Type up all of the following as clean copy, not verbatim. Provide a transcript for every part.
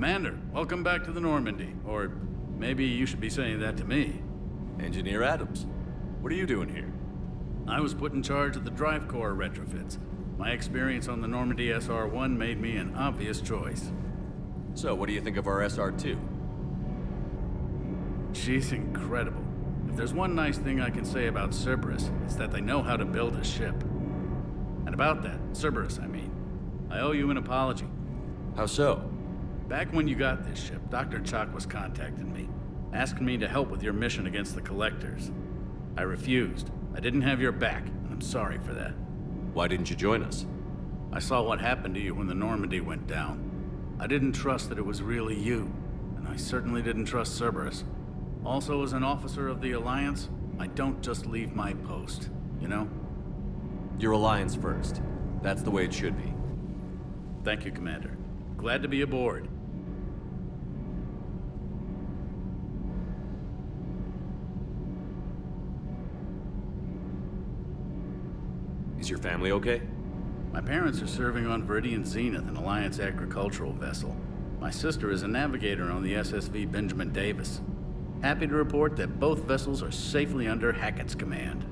Commander, welcome back to the Normandy. Or maybe you should be saying that to me. Engineer Adams, what are you doing here? I was put in charge of the drive core retrofits. My experience on the Normandy SR-1 made me an obvious choice. So, what do you think of our SR-2? She's incredible. If there's one nice thing I can say about Cerberus, it's that they know how to build a ship. And about that, Cerberus, I mean, I owe you an apology. How so? Back when you got this ship, Dr. Chalk was contacting me, asking me to help with your mission against the Collectors. I refused. I didn't have your back, and I'm sorry for that. Why didn't you join us? I saw what happened to you when the Normandy went down. I didn't trust that it was really you, and I certainly didn't trust Cerberus. Also, as an officer of the Alliance, I don't just leave my post, you know? Your Alliance first. That's the way it should be. Thank you, Commander. Glad to be aboard. Is your family okay? My parents are serving on Viridian Zenith, an Alliance agricultural vessel. My sister is a navigator on the SSV Benjamin Davis. Happy to report that both vessels are safely under Hackett's command.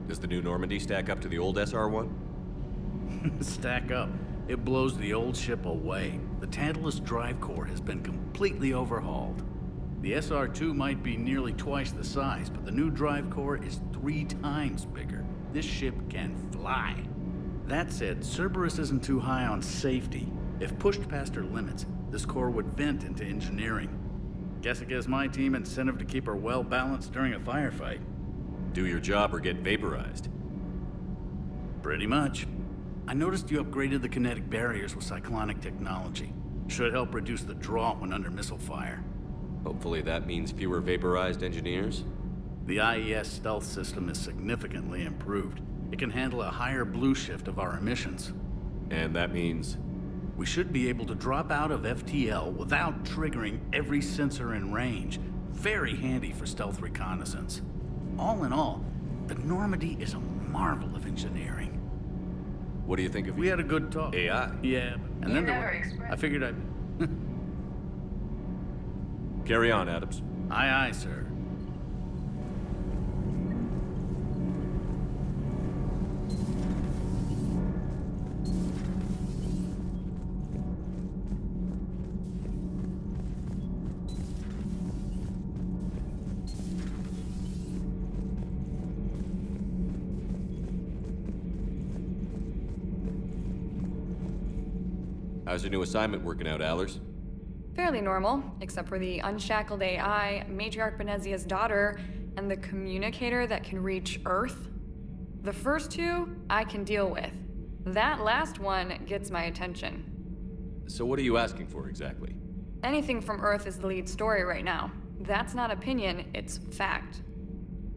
Does the new Normandy stack up to the old SR-1? Stack up. It blows the old ship away. The Tantalus drive core has been completely overhauled. The SR-2 might be nearly twice the size, but the new drive core is 3 times bigger. This ship can fly. That said, Cerberus isn't too high on safety. If pushed past her limits, this core would vent into engineering. Guess it gives my team incentive to keep her well balanced during a firefight. Do your job or get vaporized. Pretty much. I noticed you upgraded the kinetic barriers with cyclonic technology. Should help reduce the draw when under missile fire. Hopefully that means fewer vaporized engineers. The IES stealth system is significantly improved. It can handle a higher blue shift of our emissions. And that means? We should be able to drop out of FTL without triggering every sensor in range. Very handy for stealth reconnaissance. All in all, the Normandy is a marvel of engineering. What do you think of We had a good talk. AI? Yeah, and then I figured I'd... Carry on, Adams. Aye, aye, sir. How's your new assignment working out, Allers? Fairly normal, except for the unshackled AI, Matriarch Benezia's daughter, and the communicator that can reach Earth. The first two, I can deal with. That last one gets my attention. So what are you asking for exactly? Anything from Earth is the lead story right now. That's not opinion, it's fact.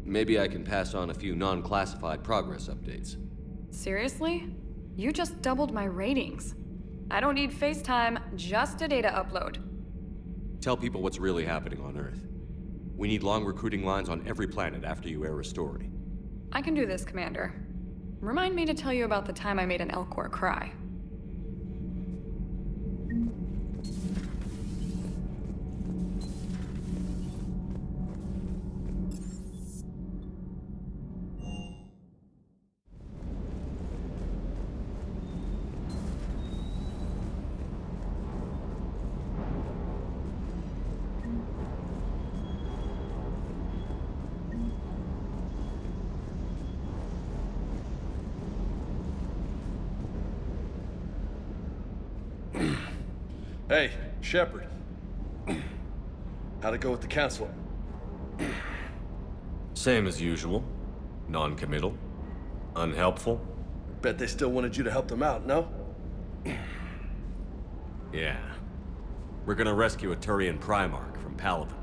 Maybe I can pass on a few non-classified progress updates. Seriously? You just doubled my ratings. I don't need FaceTime, just a data upload. Tell people what's really happening on Earth. We need long recruiting lines on every planet after you air a story. I can do this, Commander. Remind me to tell you about the time I made an Elcor cry. Hey, Shepard. How'd it go with the council? Same as usual. Non-committal. Unhelpful. Bet they still wanted you to help them out, no? Yeah. We're gonna rescue a Turian Primarch from Paladin.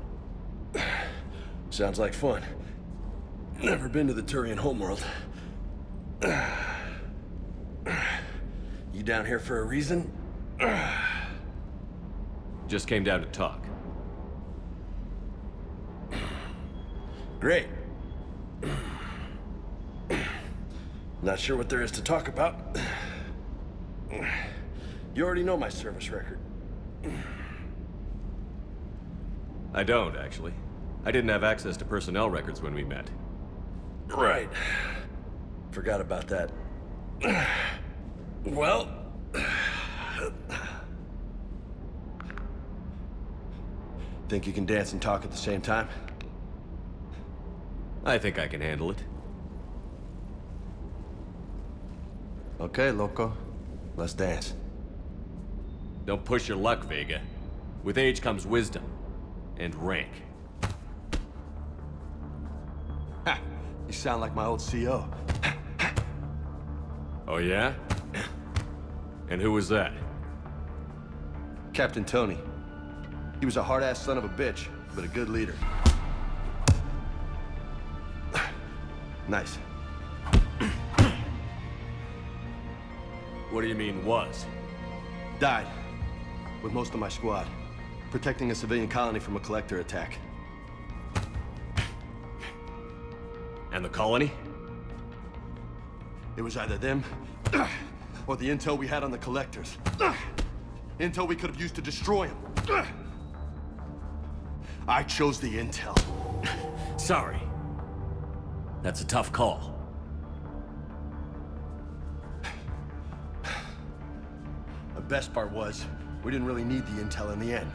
Sounds like fun. Never been to the Turian homeworld. You down here for a reason? Just came down to talk. Great. Not sure what there is to talk about. You already know my service record. I don't, actually. I didn't have access to personnel records when we met. Right. Forgot about that. Well... Think you can dance and talk at the same time? I think I can handle it. Okay, loco. Let's dance. Don't push your luck, Vega. With age comes wisdom. And rank. Ha! You sound like my old CO. Oh yeah? And who was that? Captain Tony. He was a hard-ass son of a bitch, but a good leader. Nice. What do you mean, was? Died. With most of my squad. Protecting a civilian colony from a collector attack. And the colony? It was either them, or the intel we had on the collectors. Intel we could have used to destroy them. I chose the intel. Sorry. That's a tough call. The best part was, we didn't really need the intel in the end.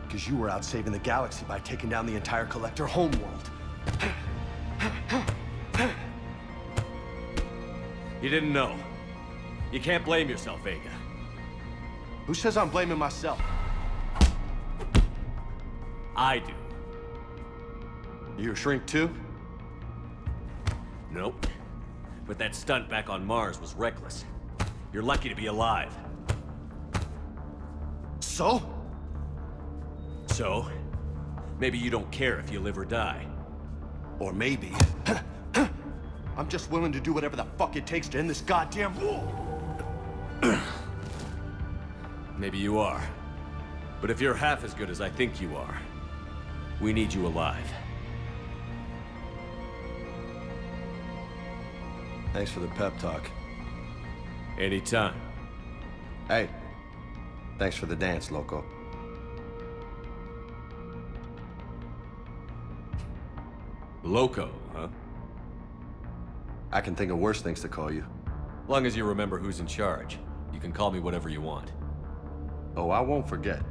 Because you were out saving the galaxy by taking down the entire collector homeworld. You didn't know. You can't blame yourself, Vega. Who says I'm blaming myself? I do. You a shrink too? Nope. But that stunt back on Mars was reckless. You're lucky to be alive. So? So, maybe you don't care if you live or die. Or maybe... I'm just willing to do whatever the fuck it takes to end this goddamn war! Maybe you are. But if you're half as good as I think you are, we need you alive. Thanks for the pep talk. Anytime. Hey, thanks for the dance, loco. Loco, huh? I can think of worse things to call you. Long as you remember who's in charge, you can call me whatever you want. Oh, I won't forget.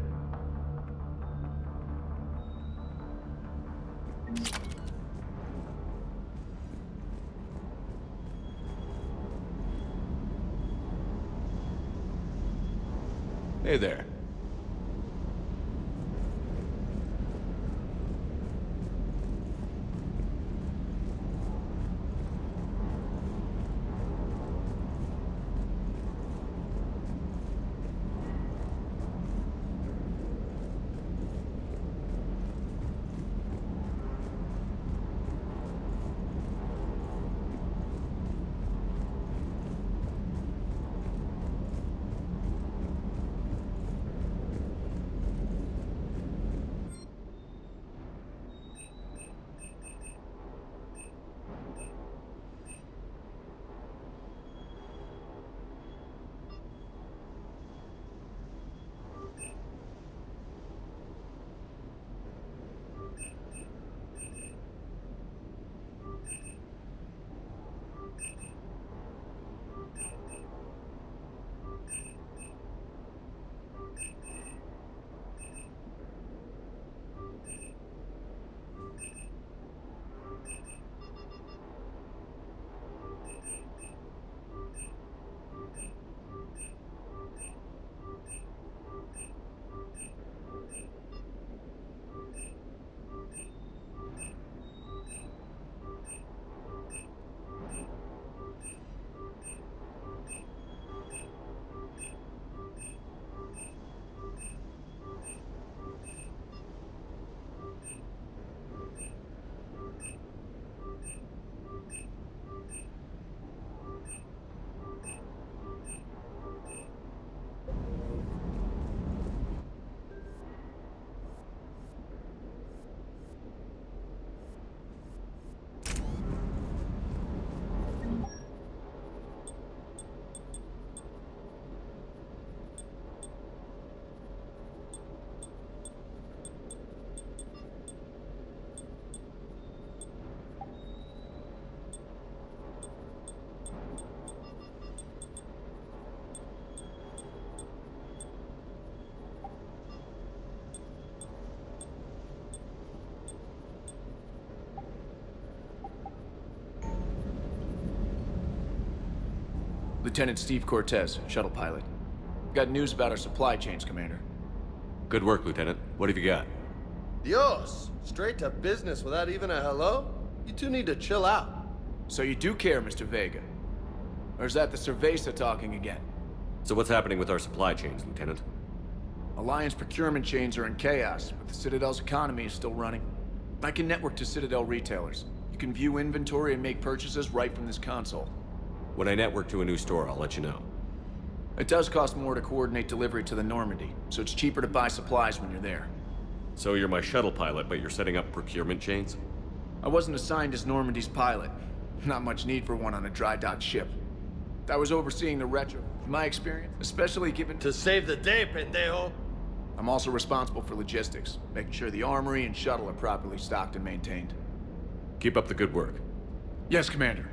Hey there. Lieutenant Steve Cortez, shuttle pilot. Got news about our supply chains, Commander. Good work, Lieutenant. What have you got? Dios, straight to business without even a hello? You two need to chill out. So you do care, Mr. Vega? Or is that the Cerveza talking again? So what's happening with our supply chains, Lieutenant? Alliance procurement chains are in chaos, but the Citadel's economy is still running. I can network to Citadel retailers. You can view inventory and make purchases right from this console. When I network to a new store, I'll let you know. It does cost more to coordinate delivery to the Normandy, so it's cheaper to buy supplies when you're there. So you're my shuttle pilot, but you're setting up procurement chains? I wasn't assigned as Normandy's pilot. Not much need for one on a dry dock ship. I was overseeing the retro. In my experience, especially given To save the day, pendejo. I'm also responsible for logistics, making sure the armory and shuttle are properly stocked and maintained. Keep up the good work. Yes, Commander.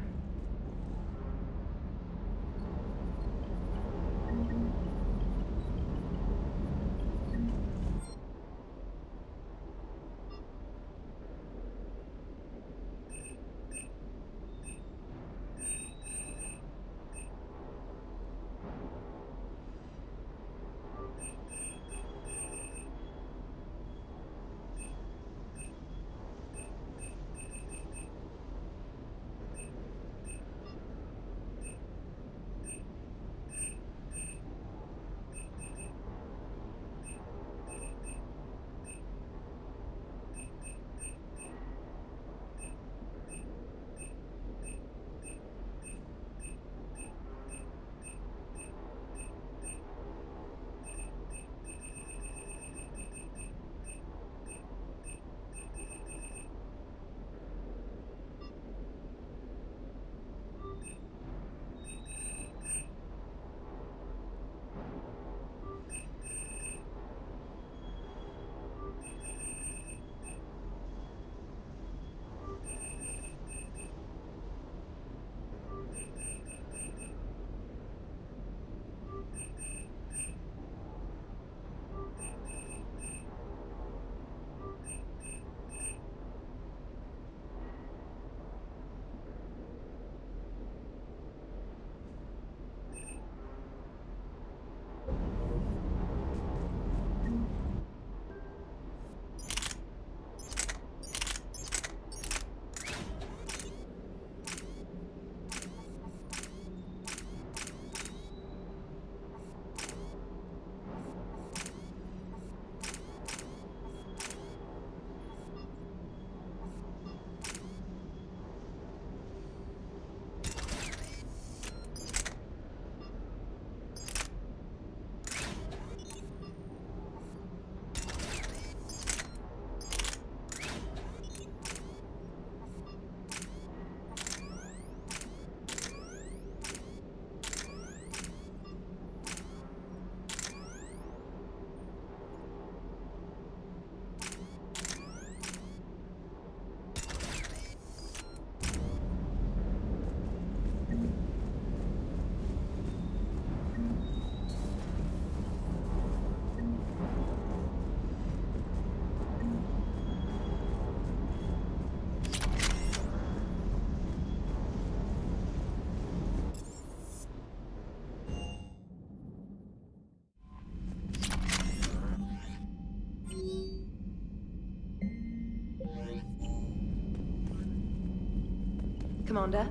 Commander.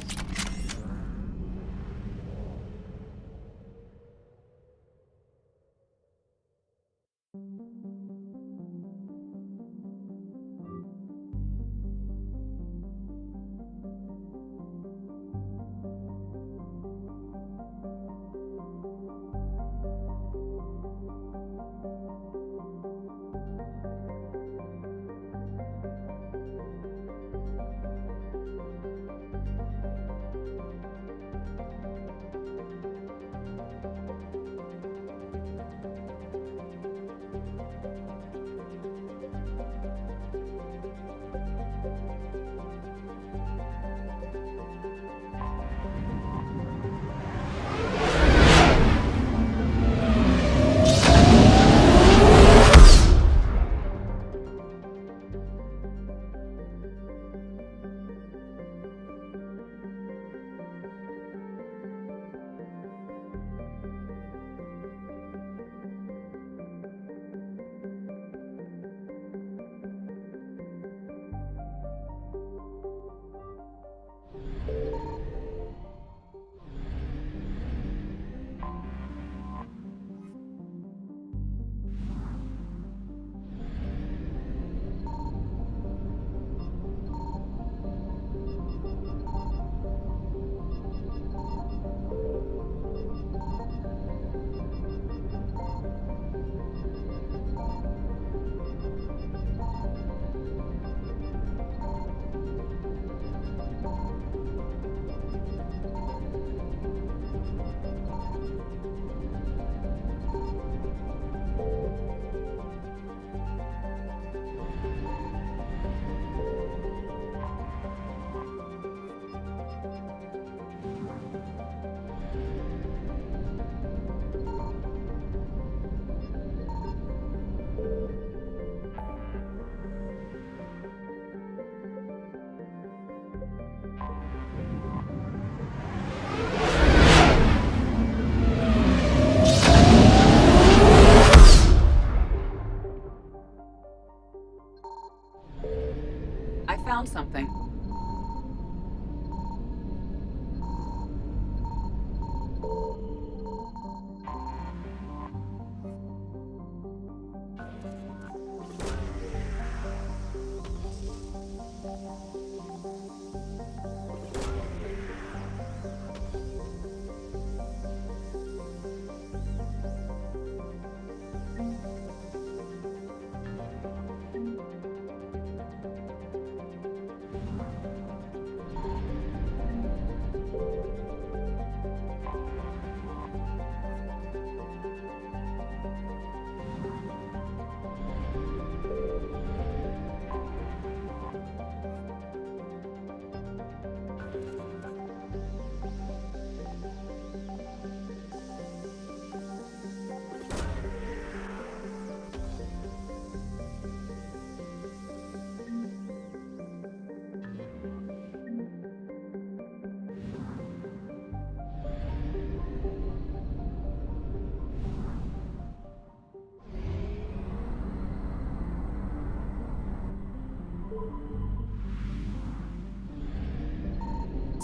I found something.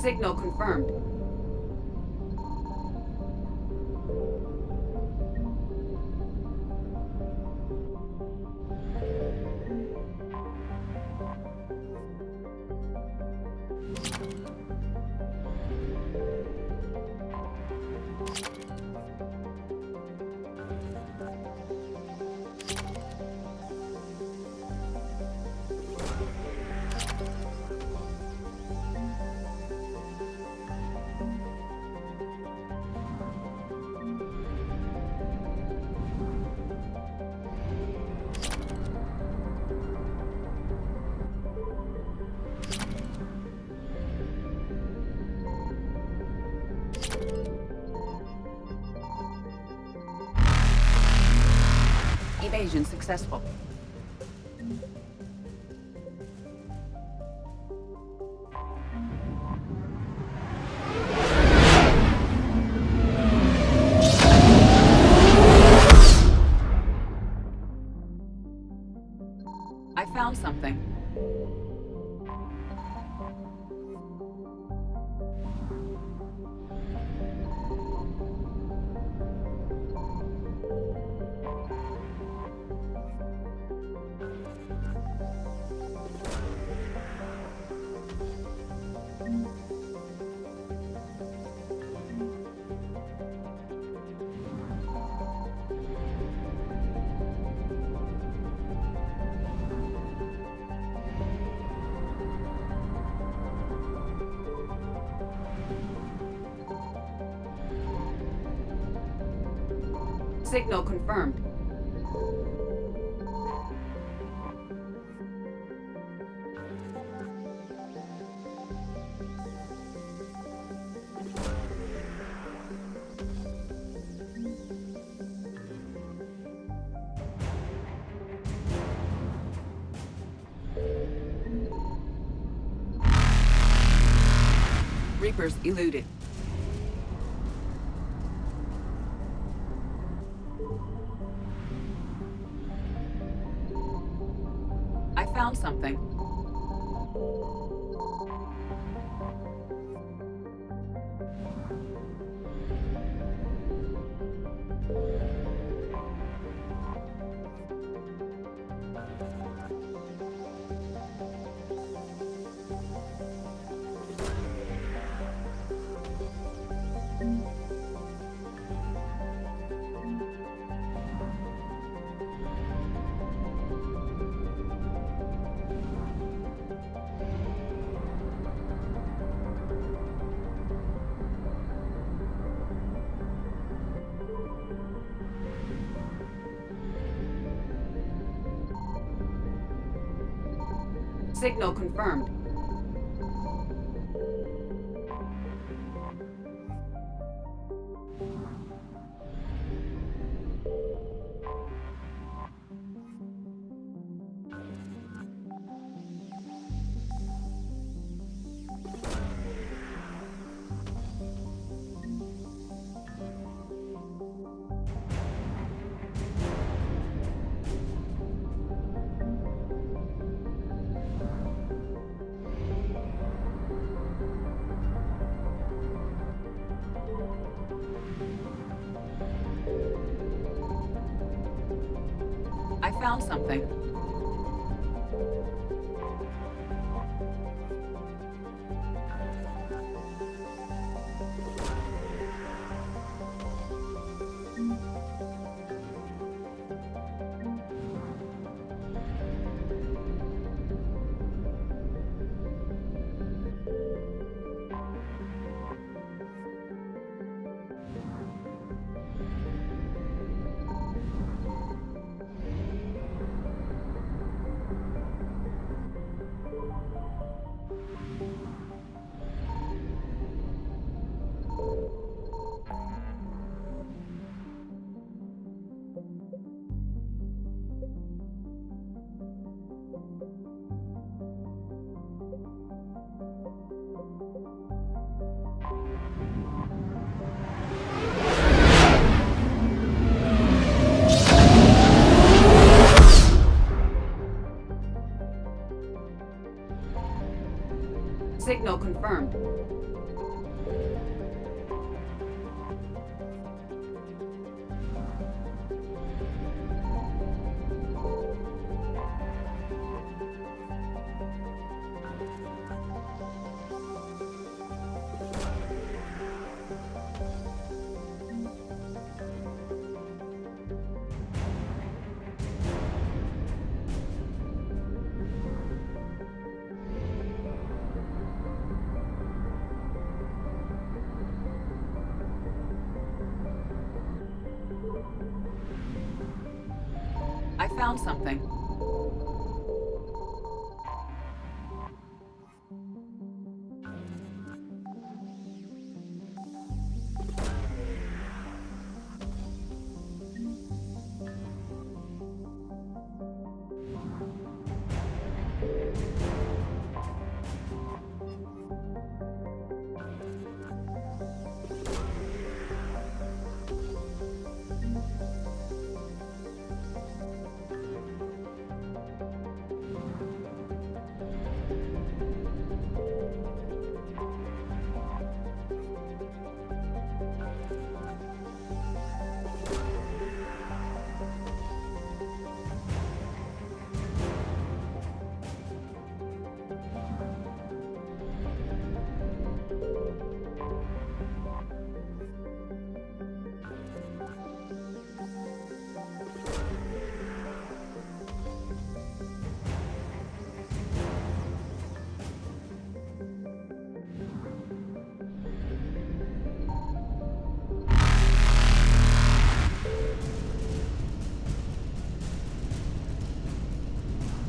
Signal confirmed. Evasion successful. I found something. Signal confirmed. Reapers eluded. I found something. Signal confirmed. found something. Signal confirmed. I found something.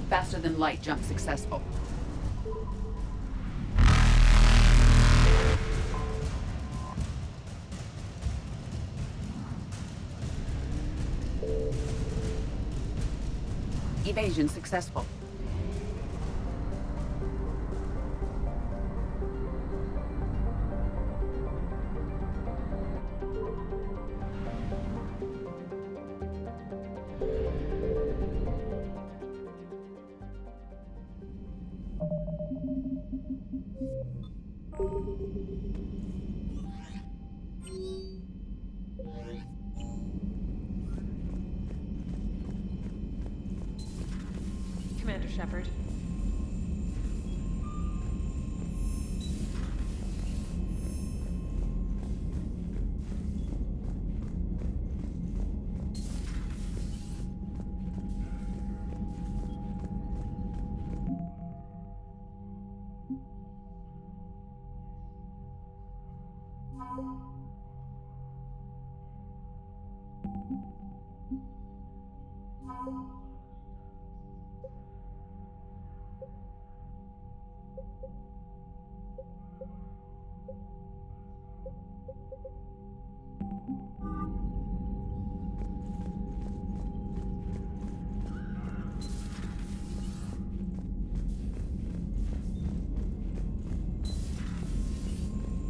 Faster than light jump successful. Evasion successful. Commander Shepard.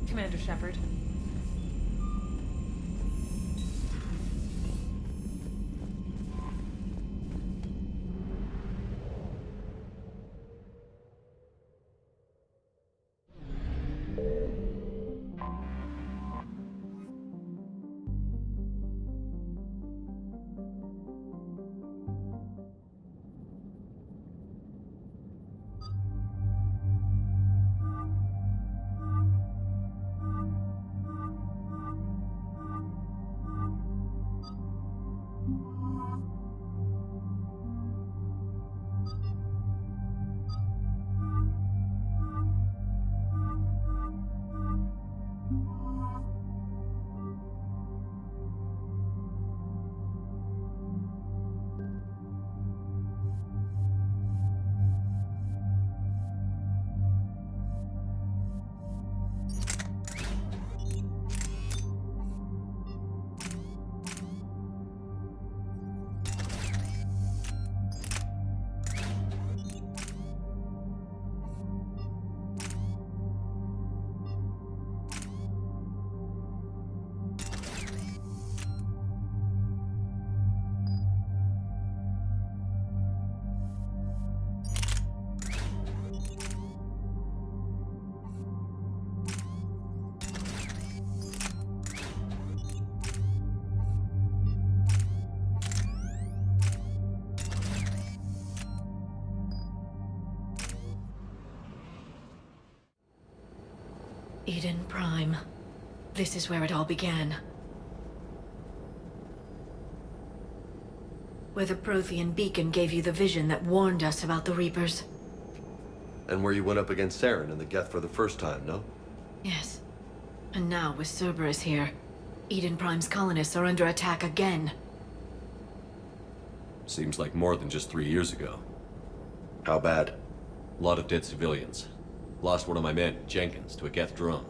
Commander Shepard. Eden Prime. This is where it all began. Where the Prothean beacon gave you the vision that warned us about the Reapers. And where you went up against Saren and the Geth for the first time, no? Yes. And now, with Cerberus here, Eden Prime's colonists are under attack again. Seems like more than just 3 years ago. How bad? A lot of dead civilians. Lost one of my men, Jenkins, to a Geth drone.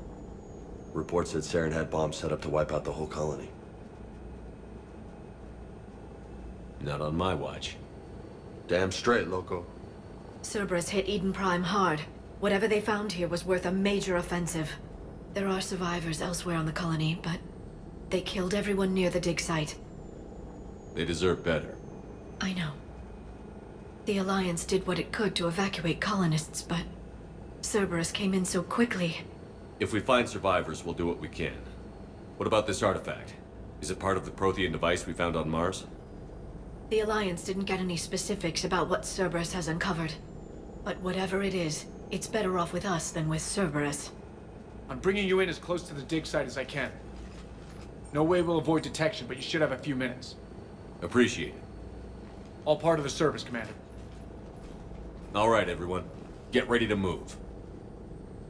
Reports said Saren had bombs set up to wipe out the whole colony. Not on my watch. Damn straight, loco. Cerberus hit Eden Prime hard. Whatever they found here was worth a major offensive. There are survivors elsewhere on the colony, but they killed everyone near the dig site. They deserve better. I know. The Alliance did what it could to evacuate colonists, but Cerberus came in so quickly. If we find survivors, we'll do what we can. What about this artifact? Is it part of the Prothean device we found on Mars? The Alliance didn't get any specifics about what Cerberus has uncovered. But whatever it is, it's better off with us than with Cerberus. I'm bringing you in as close to the dig site as I can. No way we'll avoid detection, but you should have a few minutes. Appreciate it. All part of the service, Commander. All right, everyone. Get ready to move.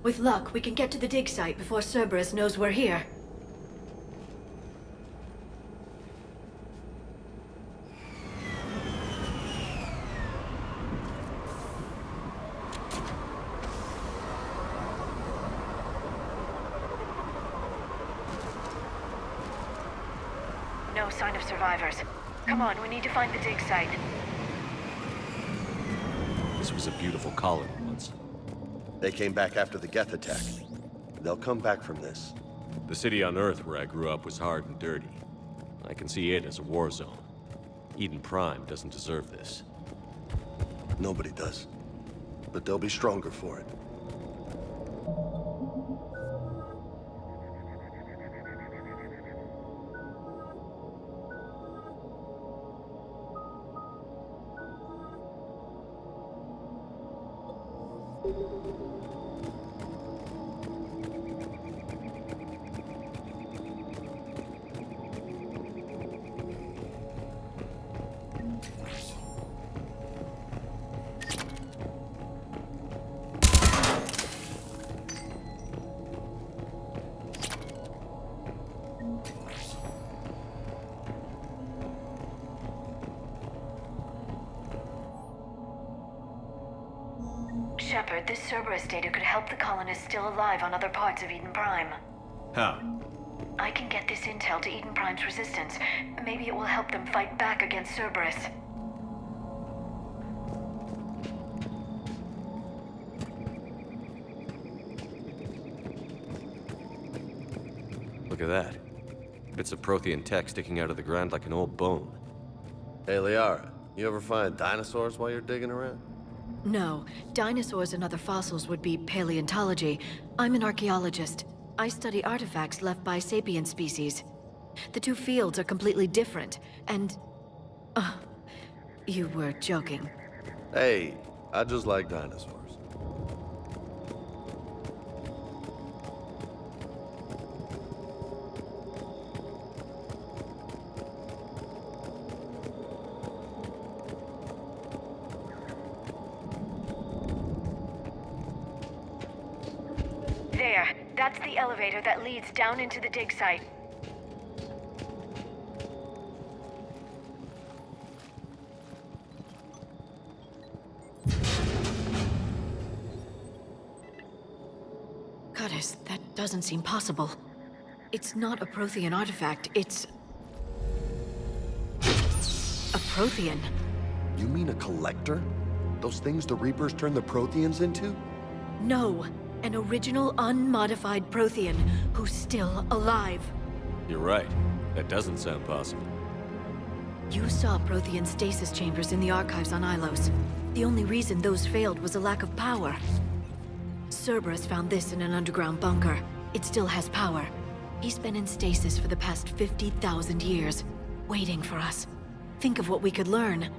With luck, we can get to the dig site before Cerberus knows we're here. No sign of survivors. Come on, we need to find the dig site. This was a beautiful colony once. They came back after the Geth attack. They'll come back from this. The city on Earth where I grew up was hard and dirty. I can see it as a war zone. Eden Prime doesn't deserve this. Nobody does. But they'll be stronger for it. Shepard, this Cerberus data could help the colonists still alive on other parts of Eden Prime. How? I can get this intel to Eden Prime's resistance. Maybe it will help them fight back against Cerberus. Look at that. Bits of Prothean tech sticking out of the ground like an old bone. Hey, Liara, you ever find dinosaurs while you're digging around? No, dinosaurs and other fossils would be paleontology. I'm an archaeologist. I study artifacts left by sapient species. The two fields are completely different, and... you were joking. Hey, I just like dinosaurs. There. That's the elevator that leads down into the dig site. Goddess, that doesn't seem possible. It's not a Prothean artifact, it's... a Prothean. You mean a collector? Those things the Reapers turned the Protheans into? No, an original unmodified Prothean who's still alive. You're right. That doesn't sound possible. You saw Prothean stasis chambers in the archives on Ilos. The only reason those failed was a lack of power. Cerberus found this in an underground bunker. It still has power. He's been in stasis for the past 50,000 years, waiting for us. Think of what we could learn.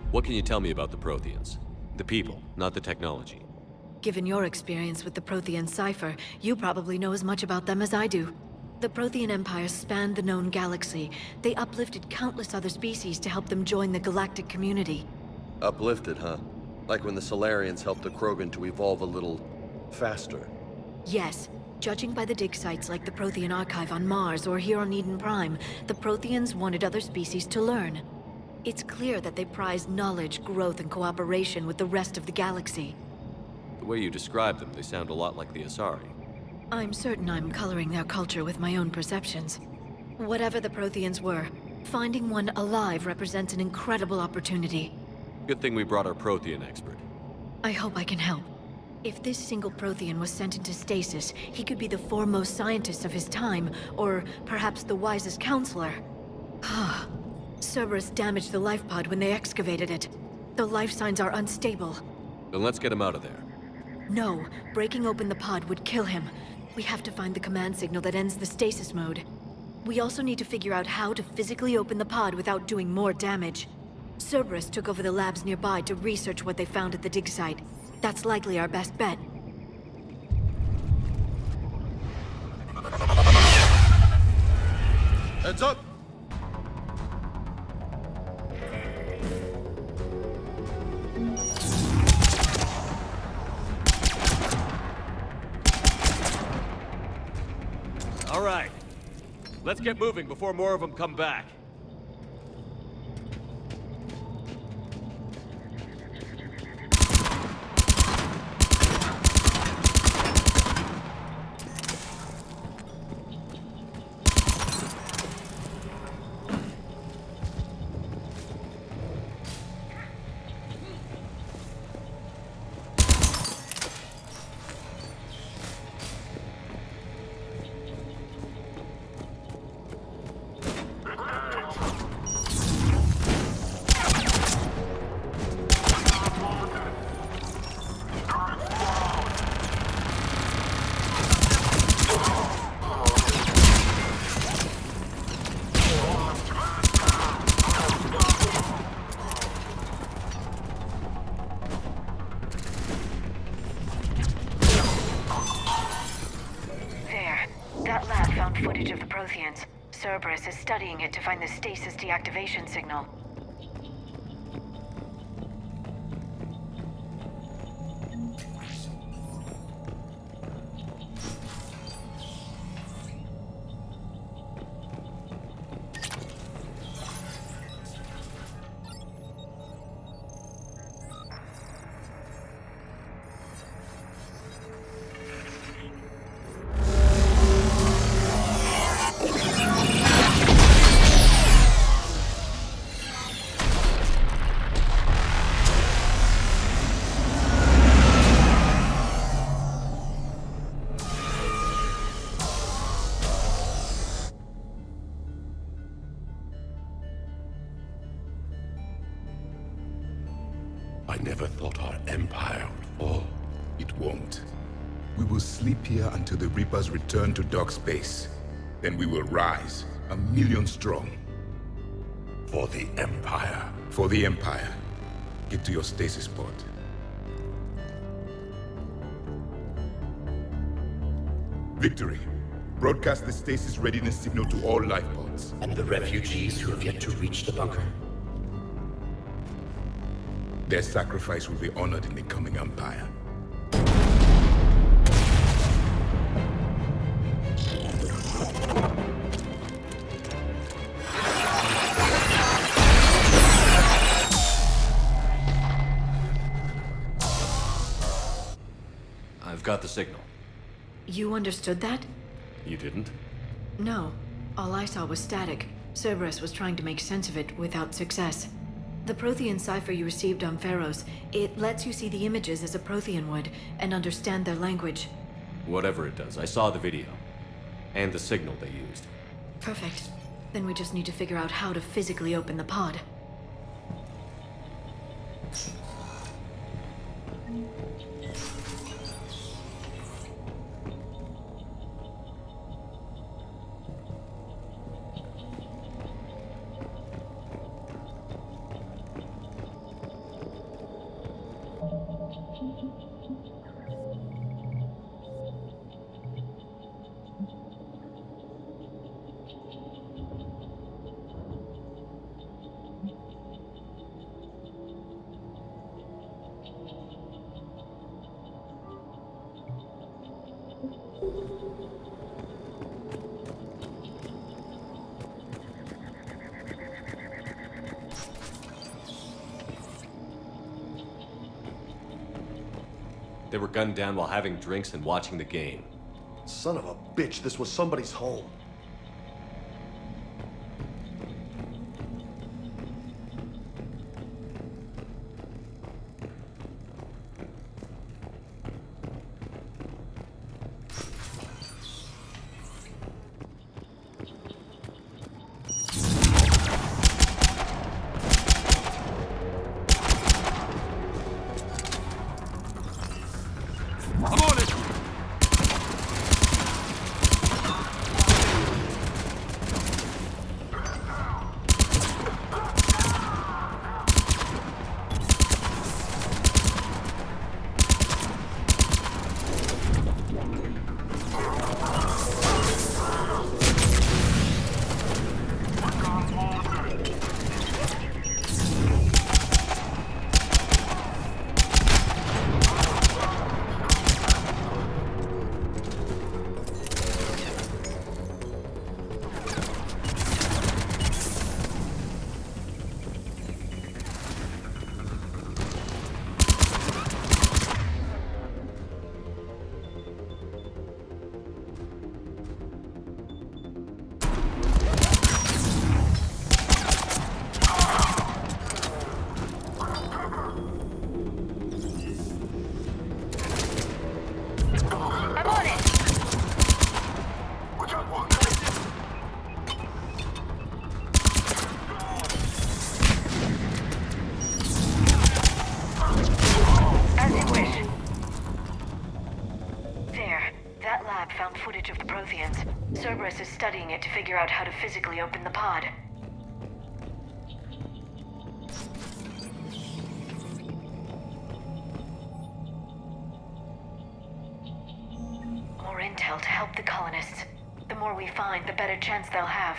What can you tell me about the Protheans? The people, not the technology. Given your experience with the Prothean cipher, you probably know as much about them as I do. The Prothean Empire spanned the known galaxy. They uplifted countless other species to help them join the galactic community. Uplifted, huh? Like when the Solarians helped the Krogan to evolve a little faster. Yes. Judging by the dig sites like the Prothean Archive on Mars or here on Eden Prime, the Protheans wanted other species to learn. It's clear that they prize knowledge, growth, and cooperation with the rest of the galaxy. The way you describe them, they sound a lot like the Asari. I'm certain I'm coloring their culture with my own perceptions. Whatever the Protheans were, finding one alive represents an incredible opportunity. Good thing we brought our Prothean expert. I hope I can help. If this single Prothean was sent into stasis, he could be the foremost scientist of his time, or perhaps the wisest counselor. Cerberus damaged the life pod when they excavated it. The life signs are unstable. Then let's get him out of there. No, breaking open the pod would kill him. We have to find the command signal that ends the stasis mode. We also need to figure out how to physically open the pod without doing more damage. Cerberus took over the labs nearby to research what they found at the dig site. That's likely our best bet. Heads up! All right. Let's get moving before more of them come back. That lab found footage of the Protheans. Cerberus is studying it to find the stasis deactivation signal. I never thought our empire would fall. It won't. We will sleep here until the Reapers return to dark space. Then we will rise, 1,000,000 strong. For the Empire. For the Empire. Get to your stasis pod. Victory. Broadcast the stasis readiness signal to all life pods. And the refugees who have yet to reach the bunker. Their sacrifice will be honored in the coming Empire. I've got the signal. You understood that? You didn't? No. All I saw was static. Cerberus was trying to make sense of it without success. The Prothean cipher you received on Pharaohs, it lets you see the images as a Prothean would, and understand their language. Whatever it does, I saw the video. And the signal they used. Perfect. Then we just need to figure out how to physically open the pod. They were gunned down while having drinks and watching the game. Son of a bitch, this was somebody's home. Cerberus is studying it to figure out how to physically open the pod. More intel to help the colonists. The more we find, the better chance they'll have.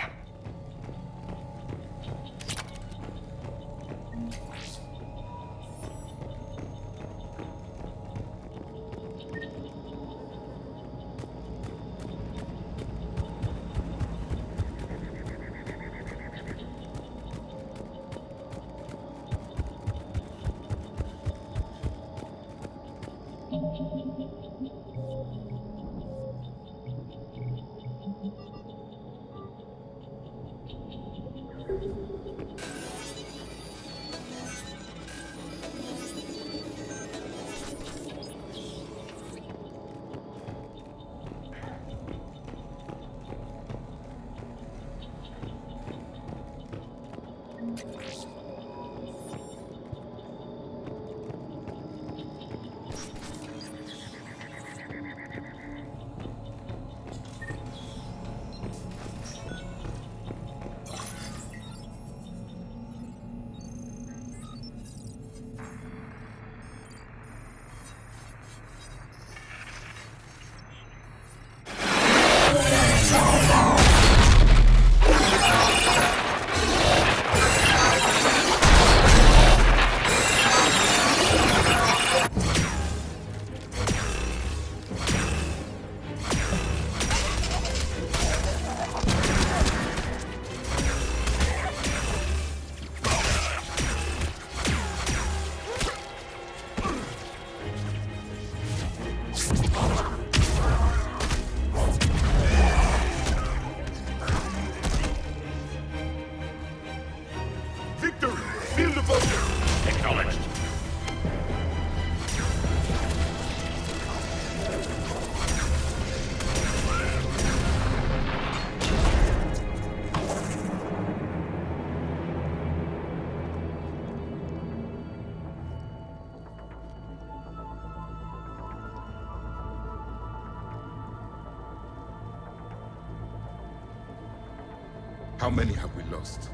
How many have we lost?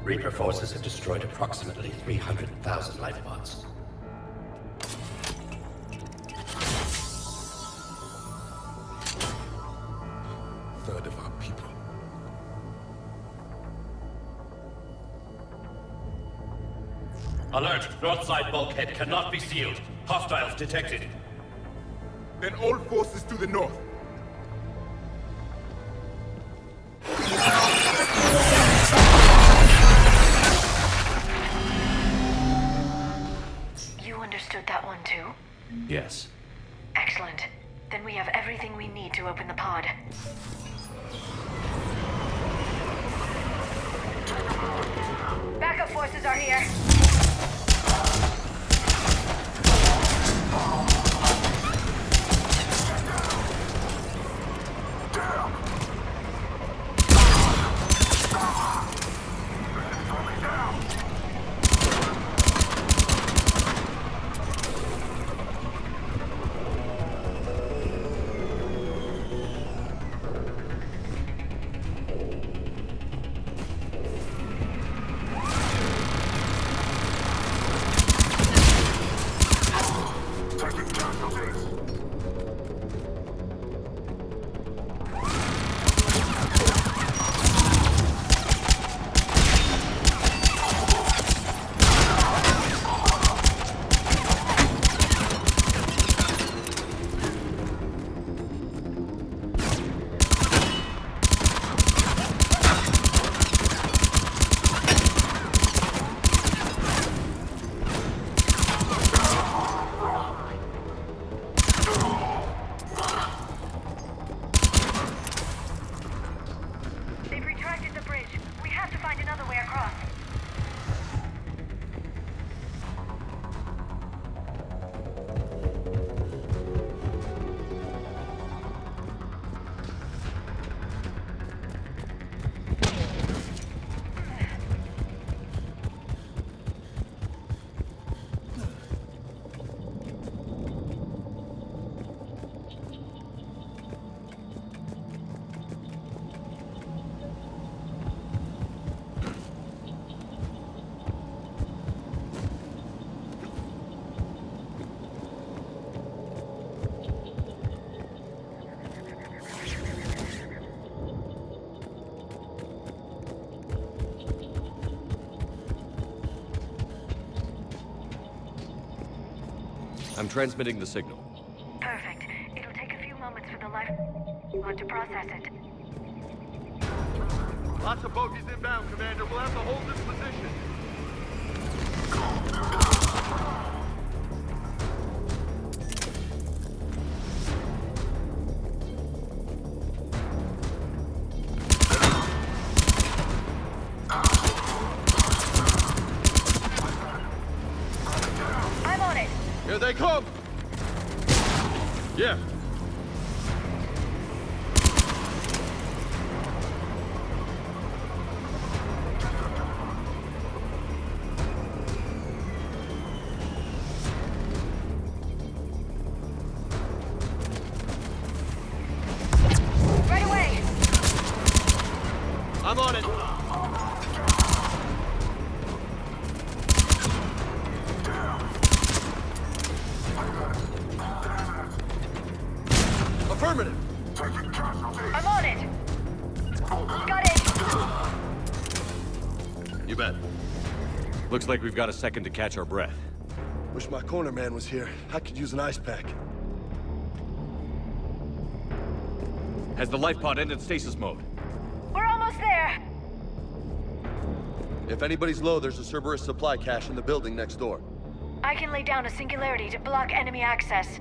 Reaper forces have destroyed approximately 300,000 life pods. Third of our people. Alert! North side bulkhead cannot be sealed. Hostiles detected. Then all forces to the north. You understood that one too? Yes. to open the pod. Backup forces are here. I'm transmitting the signal. Perfect. It'll take a few moments for the life pod to process it. Lots of bogies inbound, Commander. We'll have to hold this position. I'm on it. Here they come! Yeah. Right away. I'm on it. Affirmative. I'm on it. Got it. You bet. Looks like we've got a second to catch our breath. Wish my corner man was here. I could use an ice pack. Has the life pod entered stasis mode? We're almost there. If anybody's low, there's a Cerberus supply cache in the building next door. I can lay down a singularity to block enemy access.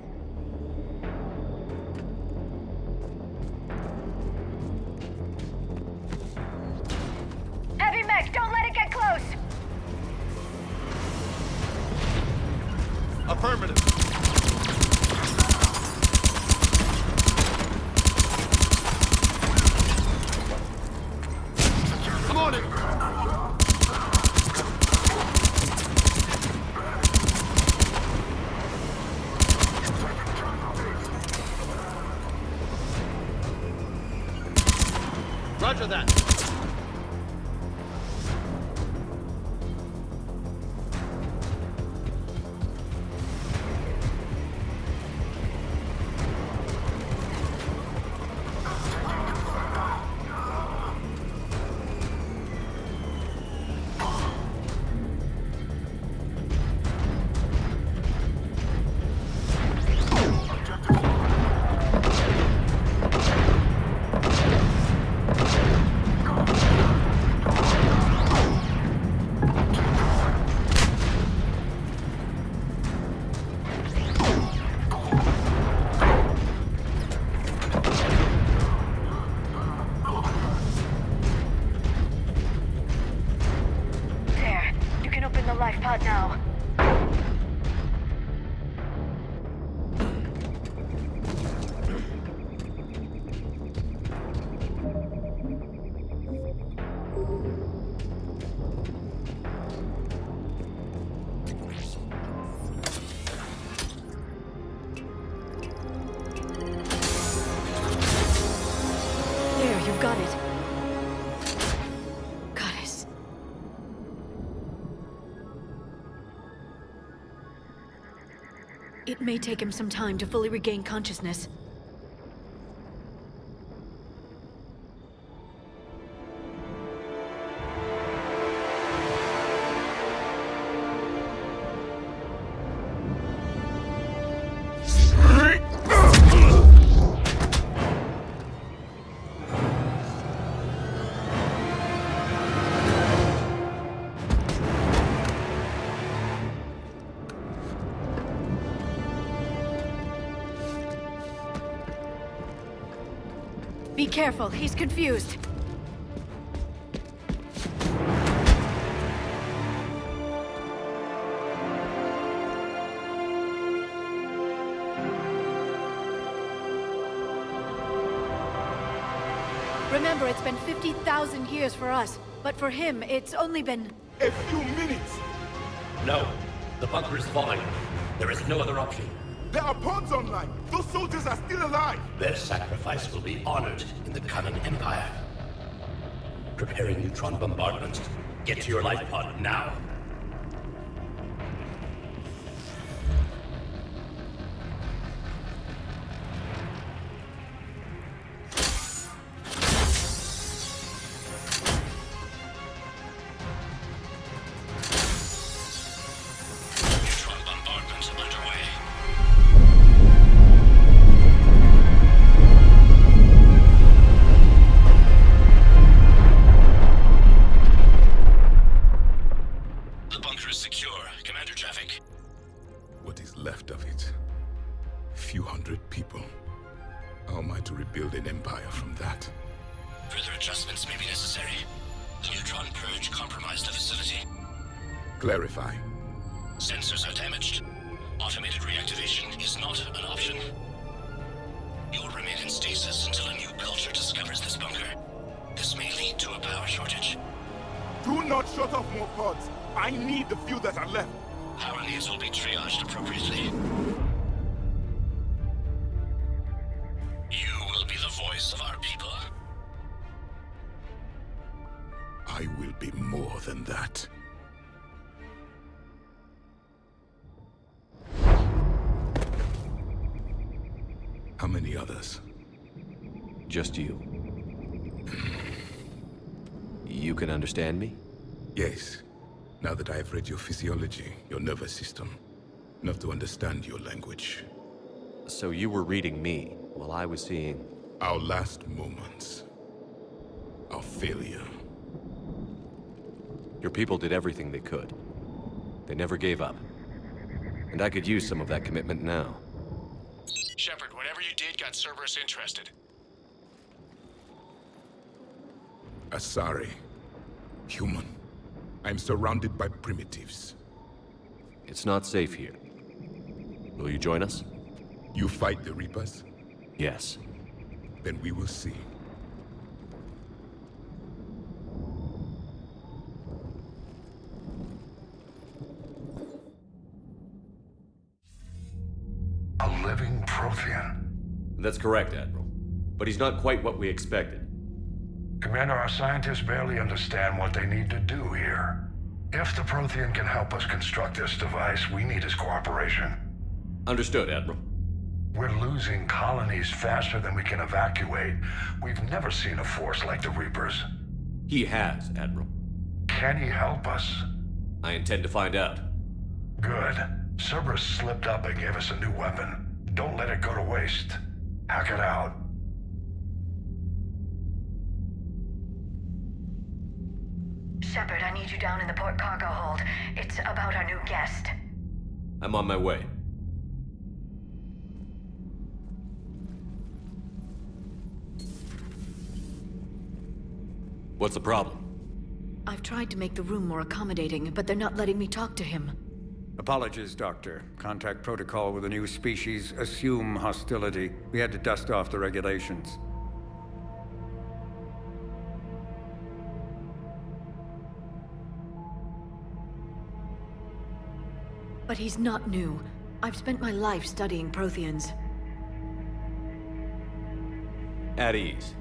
Heavy mech, don't let it get close! Affirmative. I'm on it. Roger that. spot now. There, you've got it. Goddess. It may take him some time to fully regain consciousness. Be careful, he's confused. Remember, it's been 50,000 years for us, but for him, it's only been... A few minutes! No. The bunker is falling. There is no other option. There are pods online! Those soldiers are still alive! Their sacrifice will be honored in the coming Empire. Preparing neutron bombardment. Get to your life pod now. Neutron bombardment underway. The bunker is secure. Commander traffic. What is left of it? Few hundred people. How am I to rebuild an empire from that? Further adjustments may be necessary. The neutron purge compromised the facility. Clarify. Sensors are damaged. Automated reactivation is not an option. You'll remain in stasis until a new culture discovers this bunker. This may lead to a power shortage. Do not shut off more pods! I need the few that are left! Power needs will be triaged appropriately. You will be the voice of our people. I will be more than that. How many others? Just you. You can understand me? Yes. Now that I have read your physiology, your nervous system, enough to understand your language. So you were reading me while I was seeing... Our last moments. Our failure. Your people did everything they could. They never gave up. And I could use some of that commitment now. Shepard, whatever you did got Cerberus interested. Asari. Human. I'm surrounded by primitives. It's not safe here. Will you join us? You fight the Reapers? Yes. Then we will see. A living Prothean. That's correct, Admiral. But he's not quite what we expected. Commander, our scientists barely understand what they need to do here. If the Prothean can help us construct this device, we need his cooperation. Understood, Admiral. We're losing colonies faster than we can evacuate. We've never seen a force like the Reapers. He has, Admiral. Can he help us? I intend to find out. Good. Cerberus slipped up and gave us a new weapon. Don't let it go to waste. Hack it out. Shepard, I need you down in the port cargo hold. It's about our new guest. I'm on my way. What's the problem? I've tried to make the room more accommodating, but they're not letting me talk to him. Apologies, Doctor. Contact protocol with a new species. Assume hostility. We had to dust off the regulations. But he's not new. I've spent my life studying Protheans. At ease.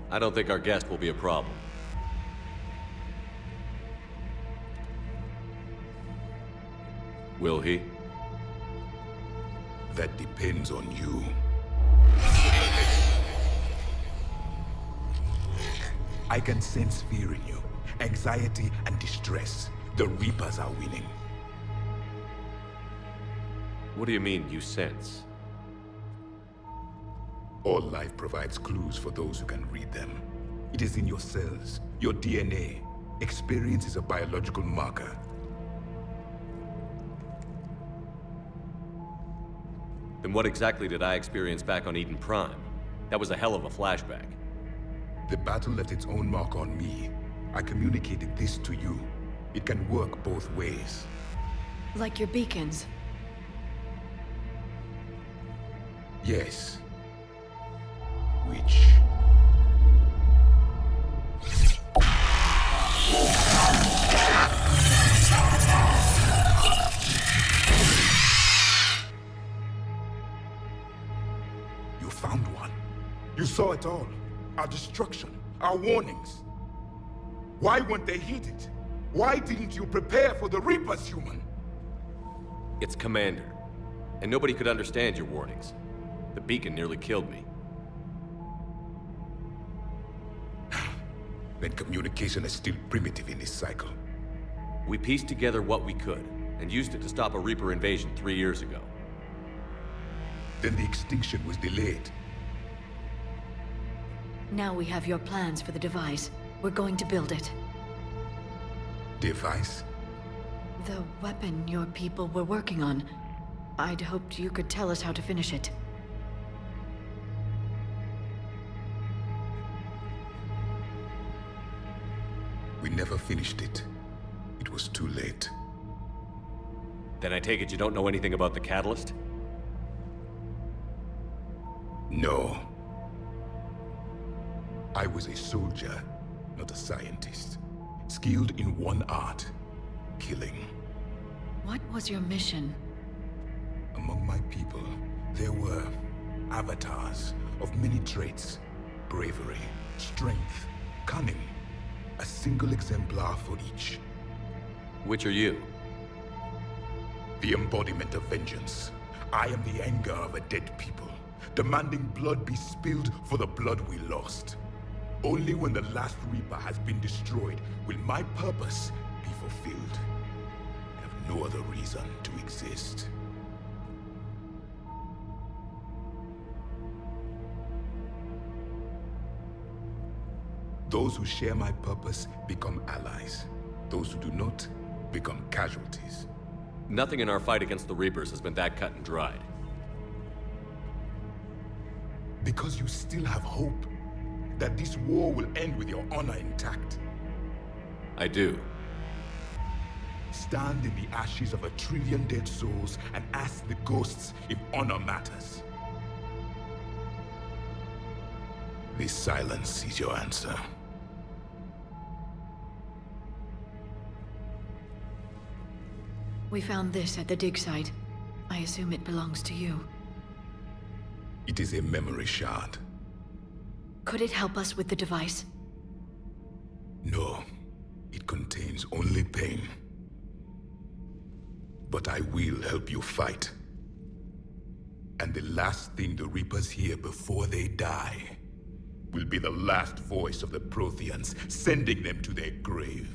I don't think our guest will be a problem. Will he? That depends on you. I can sense fear in you, anxiety and distress. The Reapers are winning. What do you mean, you sense? All life provides clues for those who can read them. It is in your cells, your DNA. Experience is a biological marker. Then what exactly did I experience back on Eden Prime? That was a hell of a flashback. The battle left its own mark on me. I communicated this to you. It can work both ways. Like your beacons. Yes. Which... You found one. You saw it all. Our destruction, our warnings. Why weren't they heeded? Why didn't you prepare for the Reapers, human? It's Commander. And nobody could understand your warnings. The beacon nearly killed me. Then communication is still primitive in this cycle. We pieced together what we could, and used it to stop a Reaper invasion 3 years ago. Then the extinction was delayed. Now we have your plans for the device. We're going to build it. Device? The weapon your people were working on. I'd hoped you could tell us how to finish it. We never finished it. It was too late. Then I take it you don't know anything about the catalyst? No. I was a soldier, not a scientist. Skilled in one art, killing. What was your mission? Among my people, there were avatars of many traits. Bravery, strength, cunning. A single exemplar for each. Which are you? The embodiment of vengeance. I am the anger of a dead people, demanding blood be spilled for the blood we lost. Only when the last Reaper has been destroyed will my purpose be fulfilled. I have no other reason to exist. Those who share my purpose become allies. Those who do not become casualties. Nothing in our fight against the Reapers has been that cut and dried. Because you still have hope that this war will end with your honor intact. I do. Stand in the ashes of 1 trillion dead souls and ask the ghosts if honor matters. This silence is your answer. We found this at the dig site. I assume it belongs to you. It is a memory shard. Could it help us with the device? No. It contains only pain. But I will help you fight. And the last thing the Reapers hear before they die will be the last voice of the Protheans, sending them to their grave.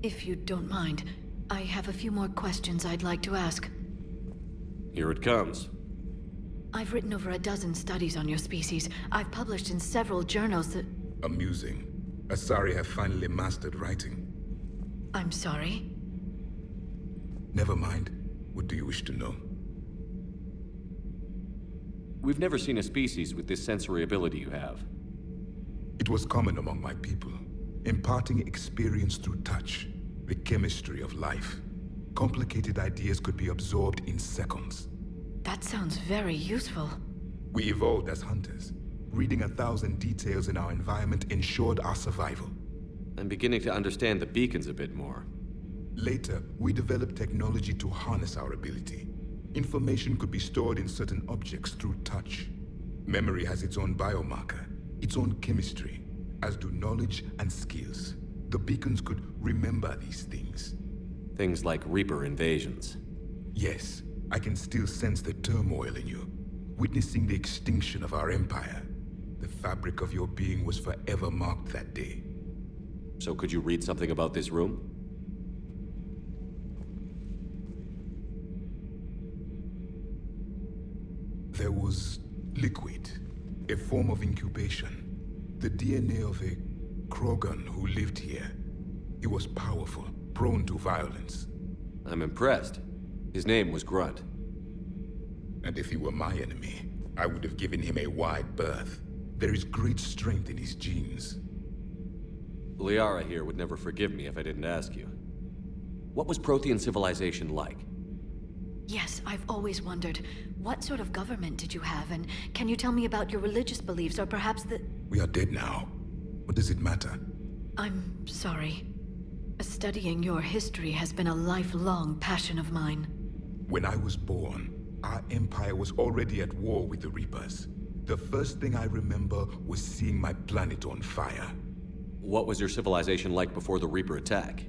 If you don't mind, I have a few more questions I'd like to ask. Here it comes. I've written over a dozen studies on your species. I've published in several journals that... Amusing. Asari have finally mastered writing. I'm sorry? Never mind. What do you wish to know? We've never seen a species with this sensory ability you have. It was common among my people, imparting experience through touch, the chemistry of life. Complicated ideas could be absorbed in seconds. That sounds very useful. We evolved as hunters. Reading 1,000 details in our environment ensured our survival. I'm beginning to understand the beacons a bit more. Later, we developed technology to harness our ability. Information could be stored in certain objects through touch. Memory has its own biomarker, its own chemistry, as do knowledge and skills. The beacons could remember these things. Things like Reaper invasions. Yes, I can still sense the turmoil in you, witnessing the extinction of our empire. The fabric of your being was forever marked that day. So could you read something about this room? There was liquid, a form of incubation. The DNA of a Krogan who lived here. He was powerful, prone to violence. I'm impressed. His name was Grunt. And if he were my enemy, I would have given him a wide berth. There is great strength in his genes. Liara here would never forgive me if I didn't ask you. What was Prothean civilization like? Yes, I've always wondered, what sort of government did you have, and can you tell me about your religious beliefs, or perhaps the... We are dead now. What does it matter? I'm sorry. Studying your history has been a lifelong passion of mine. When I was born, our empire was already at war with the Reapers. The first thing I remember was seeing my planet on fire. What was your civilization like before the Reaper attack?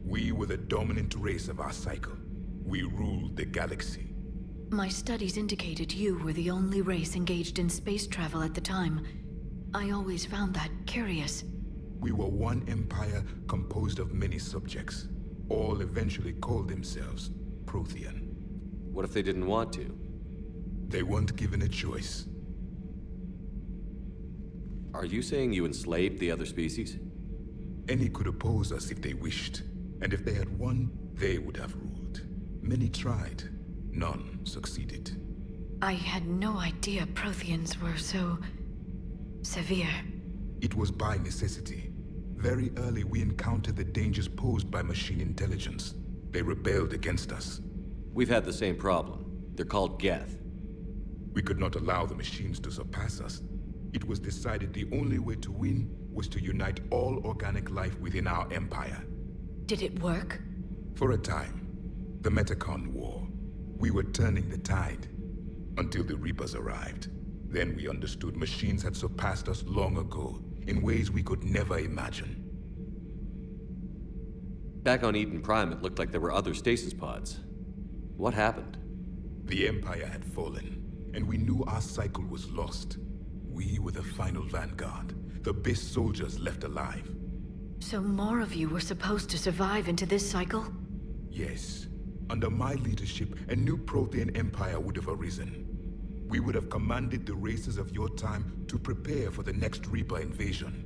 We were the dominant race of our cycle. We ruled the galaxy. My studies indicated you were the only race engaged in space travel at the time. I always found that curious. We were one empire composed of many subjects. All eventually called themselves Prothean. What if they didn't want to? They weren't given a choice. Are you saying you enslaved the other species? Any could oppose us if they wished. And if they had won, they would have ruled. Many tried. None succeeded. I had no idea Protheans were so... severe. It was by necessity. Very early we encountered the dangers posed by machine intelligence. They rebelled against us. We've had the same problem. They're called Geth. We could not allow the machines to surpass us. It was decided the only way to win was to unite all organic life within our empire. Did it work? For a time. The Metacon War. We were turning the tide. Until the Reapers arrived. Then we understood machines had surpassed us long ago, in ways we could never imagine. Back on Eden Prime, it looked like there were other stasis pods. What happened? The Empire had fallen, and we knew our cycle was lost. We were the final vanguard, the best soldiers left alive. So more of you were supposed to survive into this cycle? Yes. Under my leadership, a new Prothean empire would have arisen. We would have commanded the races of your time to prepare for the next Reaper invasion.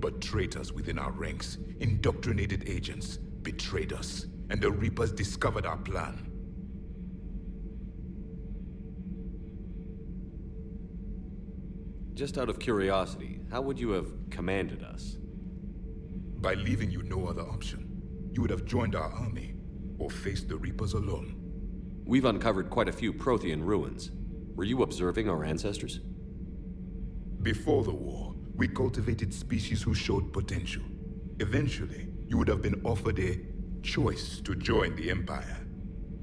But traitors within our ranks, indoctrinated agents, betrayed us, and the Reapers discovered our plan. Just out of curiosity, how would you have commanded us? By leaving you no other option. You would have joined our army, or faced the Reapers alone. We've uncovered quite a few Prothean ruins. Were you observing our ancestors? Before the war, we cultivated species who showed potential. Eventually, you would have been offered a choice to join the Empire.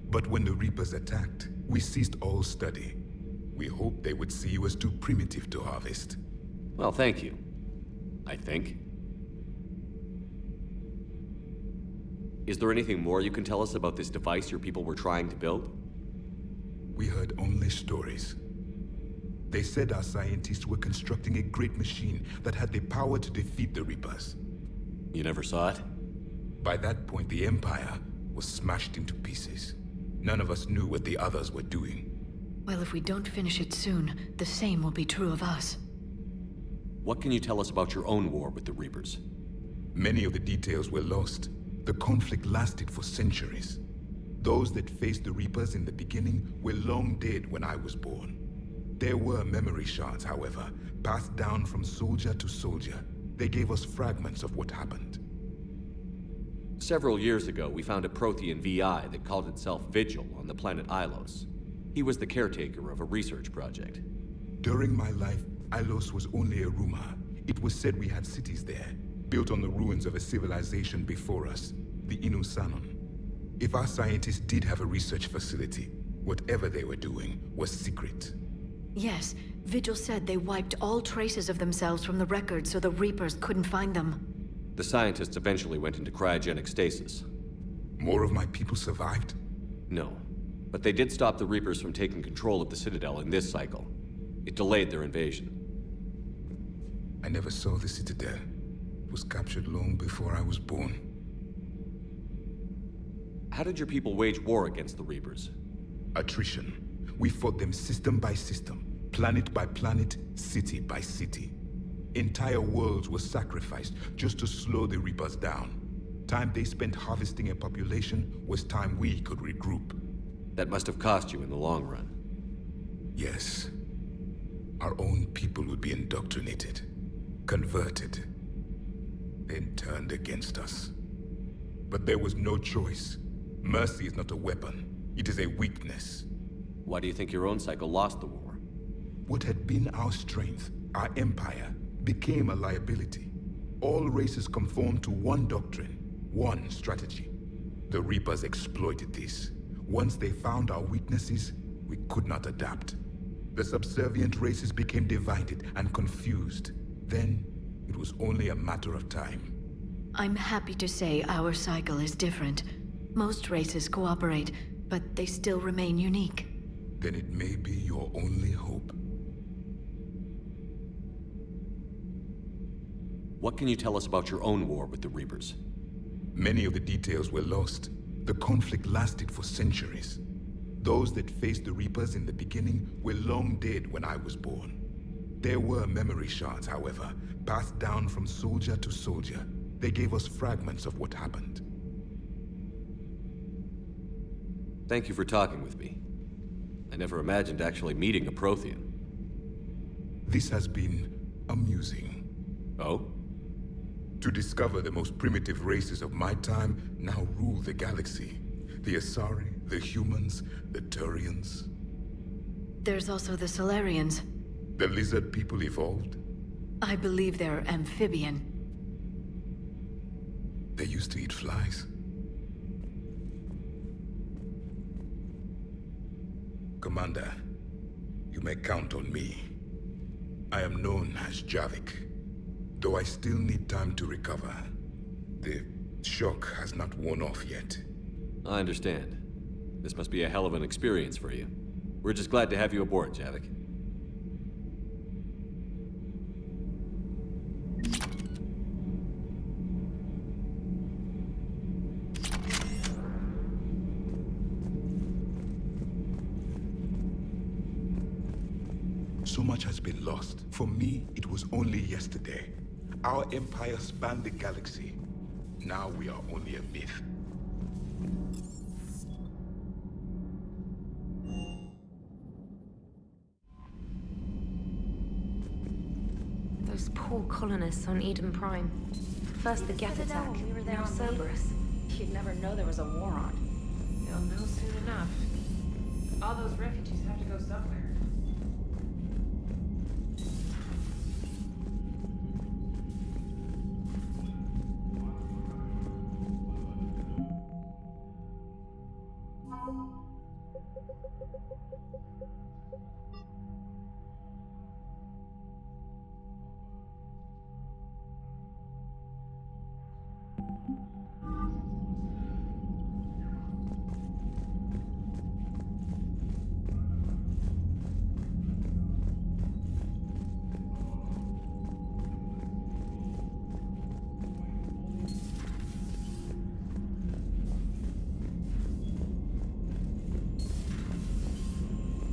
But when the Reapers attacked, we ceased all study. We hoped they would see you as too primitive to harvest. Well, thank you. I think. Is there anything more you can tell us about this device your people were trying to build? We heard only stories. They said our scientists were constructing a great machine that had the power to defeat the Reapers. You never saw it? By that point, the Empire was smashed into pieces. None of us knew what the others were doing. Well, if we don't finish it soon, the same will be true of us. What can you tell us about your own war with the Reapers? Many of the details were lost. The conflict lasted for centuries. Those that faced the Reapers in the beginning were long dead when I was born. There were memory shards, however, passed down from soldier to soldier. They gave us fragments of what happened. Several years ago, we found a Prothean VI that called itself Vigil on the planet Ilos. He was the caretaker of a research project. During my life, Ilos was only a rumor. It was said we had cities there, built on the ruins of a civilization before us, the Inusanon. If our scientists did have a research facility, whatever they were doing was secret. Yes, Vigil said they wiped all traces of themselves from the records so the Reapers couldn't find them. The scientists eventually went into cryogenic stasis. More of my people survived? No, but they did stop the Reapers from taking control of the Citadel in this cycle. It delayed their invasion. I never saw the Citadel. It was captured long before I was born. How did your people wage war against the Reapers? Attrition. We fought them system by system, planet by planet, city by city. Entire worlds were sacrificed just to slow the Reapers down. Time they spent harvesting a population was time we could regroup. That must have cost you in the long run. Yes. Our own people would be indoctrinated, converted, then turned against us. But there was no choice. Mercy is not a weapon. It is a weakness. Why do you think your own cycle lost the war? What had been our strength, our empire, became a liability. All races conformed to one doctrine, one strategy. The Reapers exploited this. Once they found our weaknesses, we could not adapt. The subservient races became divided and confused. Then, it was only a matter of time. I'm happy to say our cycle is different. Most races cooperate, but they still remain unique. Then it may be your only hope. What can you tell us about your own war with the Reapers? Many of the details were lost. The conflict lasted for centuries. Those that faced the Reapers in the beginning were long dead when I was born. There were memory shards, however, passed down from soldier to soldier. They gave us fragments of what happened. Thank you for talking with me. I never imagined actually meeting a Prothean. This has been amusing. Oh? To discover the most primitive races of my time now rule the galaxy. The Asari, the humans, the Turians. There's also the Solarians. The lizard people evolved? I believe they're amphibian. They used to eat flies. Commander, you may count on me. I am known as Javik, though I still need time to recover. The shock has not worn off yet. I understand. This must be a hell of an experience for you. We're just glad to have you aboard, Javik. So much has been lost. For me, it was only yesterday. Our empire spanned the galaxy. Now we are only a myth. Those poor colonists on Eden Prime. First the Geth attack, now Cerberus. You'd never know there was a war on. You'll know soon enough. All those refugees have to go somewhere.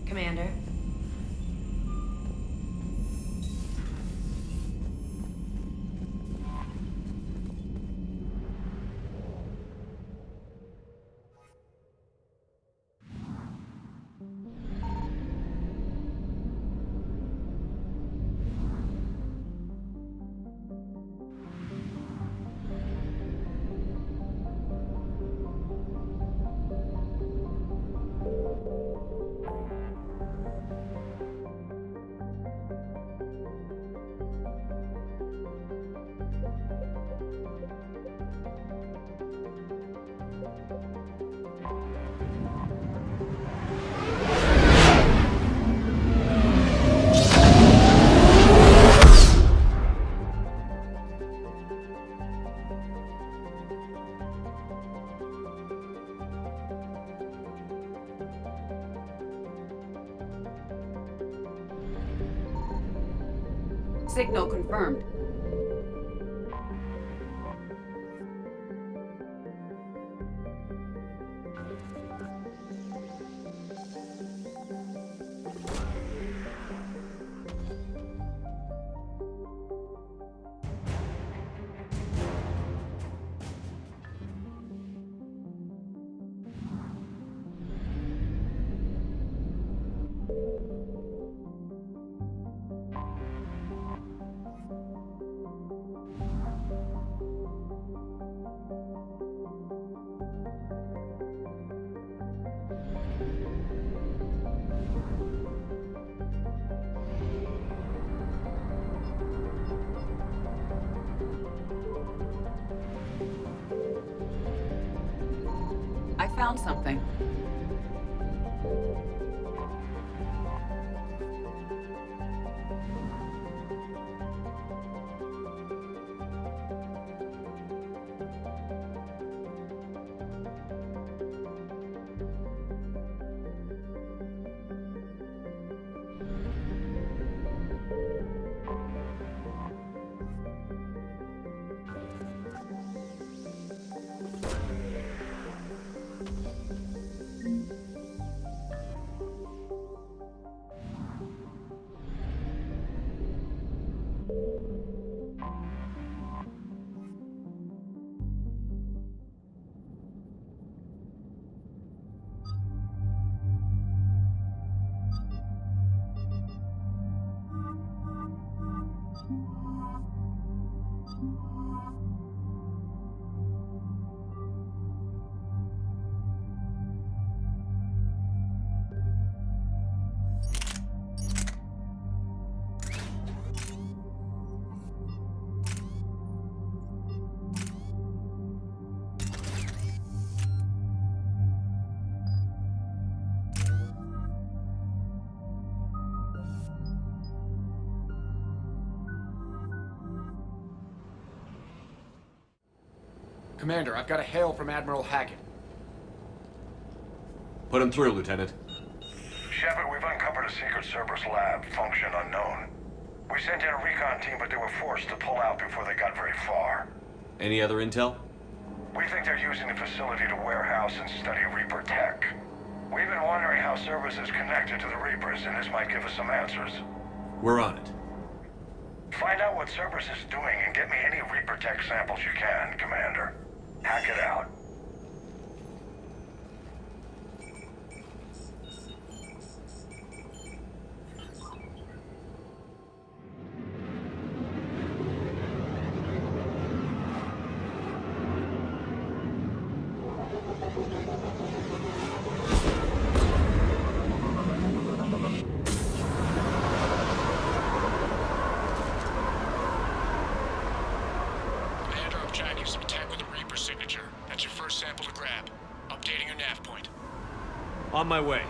Commander. Signal confirmed. I found something. Commander, I've got a hail from Admiral Hackett. Put him through, Lieutenant. Shepard, we've uncovered a secret Cerberus lab, function unknown. We sent in a recon team, but they were forced to pull out before they got very far. Any other intel? We think they're using the facility to warehouse and study Reaper tech. We've been wondering how Cerberus is connected to the Reapers, and this might give us some answers. We're on it. Find out what Cerberus is doing and get me any Reaper tech samples you can, Commander. Hack it out. On my way.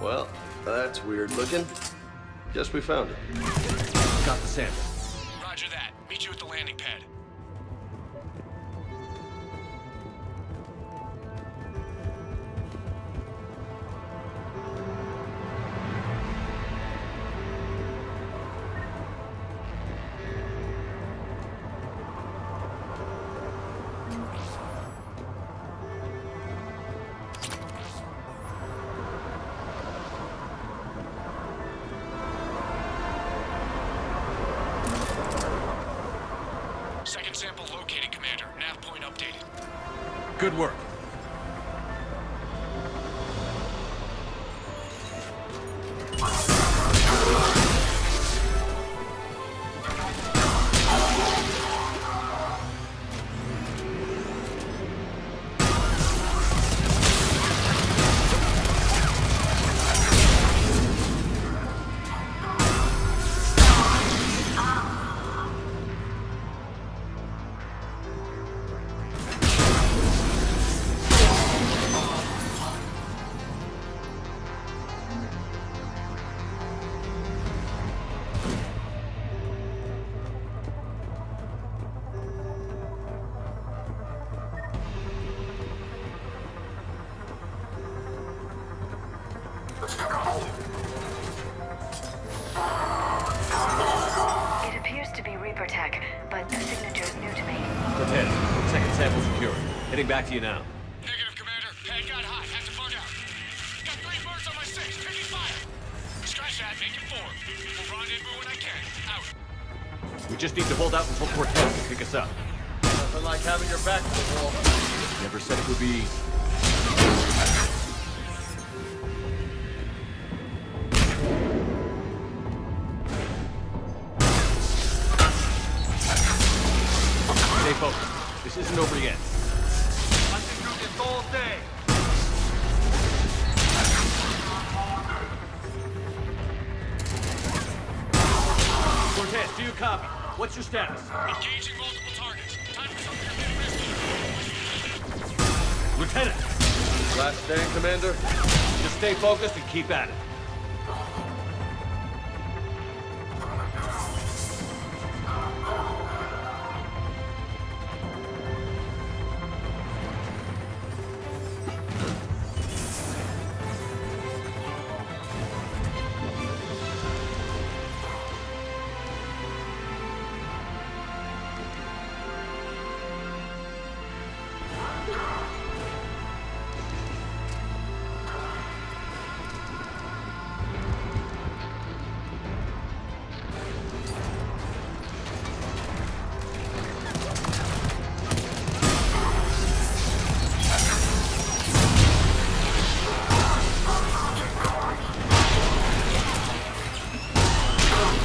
Well, that's weird looking. Guess we found it. Got the sample. Roger that. Meet you at the landing pad. Second sample located, Commander. Nav point updated. Good work. It appears to be Reaper tech, but the signature is new to me. Lieutenant, second sample secured. Heading back to you now. Negative, Commander. Pad got hot. Had to bug out. Got 3 birds on my 6. Taking fire. Scratch that. Make it 4. We'll rendezvous when I can. Out. We just need to hold out until Cortez can pick us up. Nothing like having your back to the wall. Never said it would be easy. Stay focused. This isn't over yet. I can do this all day. Cortez, do you copy? What's your status? Engaging multiple targets. Time for something a bit risky. Lieutenant! Last stand, Commander. Just stay focused and keep at it.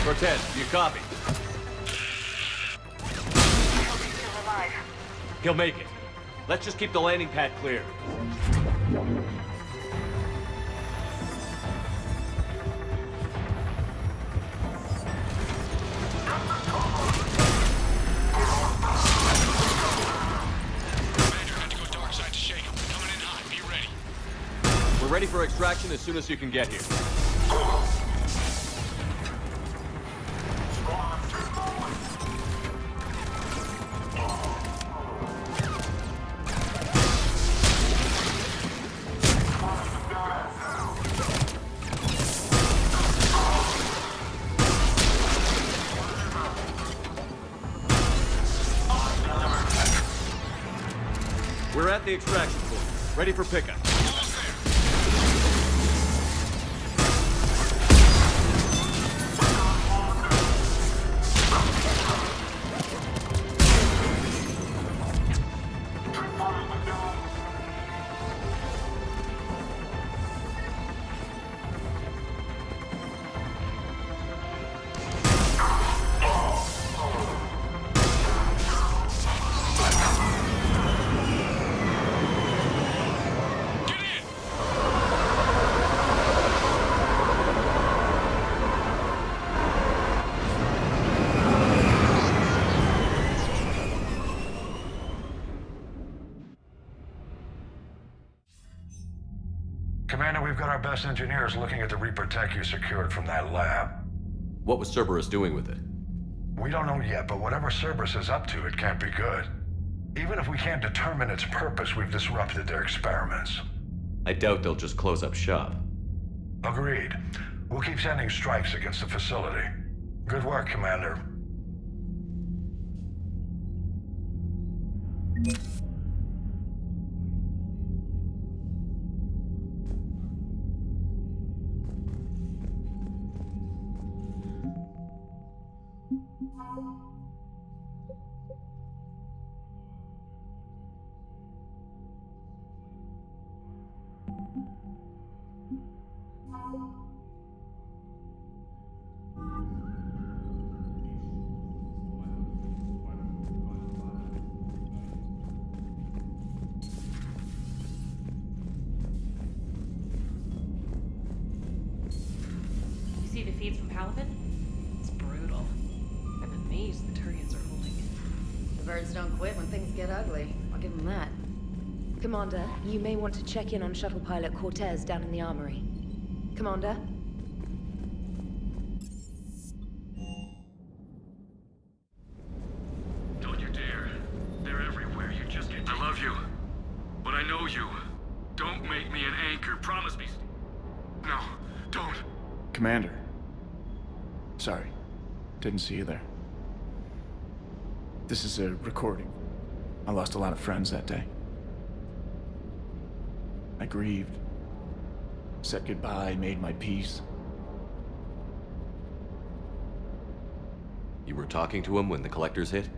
Cortez, do you copy? He'll make it. Let's just keep the landing pad clear. Commander had to go dark side to shake him. Coming in hot. Be ready. We're ready for extraction as soon as you can get here. We're at the extraction point. Ready for pickup. Get in! Commander, we've got our best engineers looking at the Reaper tech you secured from that lab. What was Cerberus doing with it? We don't know yet, but whatever Cerberus is up to, it can't be good. Even if we can't determine its purpose, we've disrupted their experiments. I doubt they'll just close up shop. Agreed. We'll keep sending strikes against the facility. Good work, Commander. You see the feeds from Palapin? It's brutal. I'm amazed the Turians are holding it. The birds don't quit when things get ugly. I'll give them that. Commander, you may want to check in on shuttle pilot Cortez down in the armory. Commander? Don't you dare. They're everywhere. You just get... I love you. But I know you. Don't make me an anchor. Promise me. No, don't. Commander. Sorry. Didn't see you there. This is a recording. I lost a lot of friends that day. I grieved. Said goodbye, made my peace. You were talking to him when the collectors hit?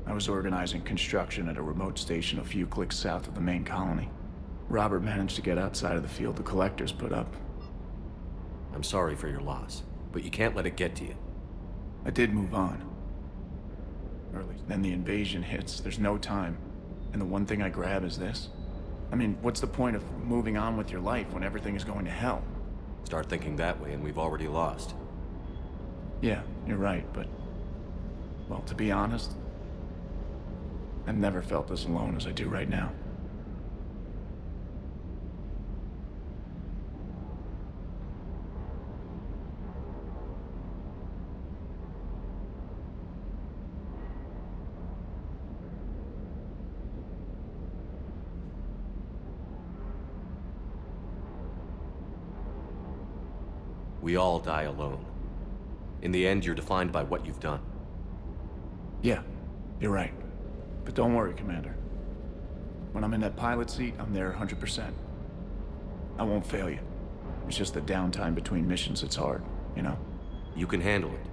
I was organizing construction at a remote station a few clicks south of the main colony. Robert managed to get outside of the field the collectors put up. I'm sorry for your loss, but you can't let it get to you. I did move on. Early. Then the invasion hits. There's no time. And the one thing I grab is this. I mean, what's the point of moving on with your life when everything is going to hell? Start thinking that way and we've already lost. Yeah, you're right, but... well, to be honest, I've never felt as alone as I do right now. We all die alone. In the end, you're defined by what you've done. Yeah, you're right. But don't worry, Commander. When I'm in that pilot seat, I'm there 100%. I won't fail you. It's just the downtime between missions that's hard, you know? You can handle it.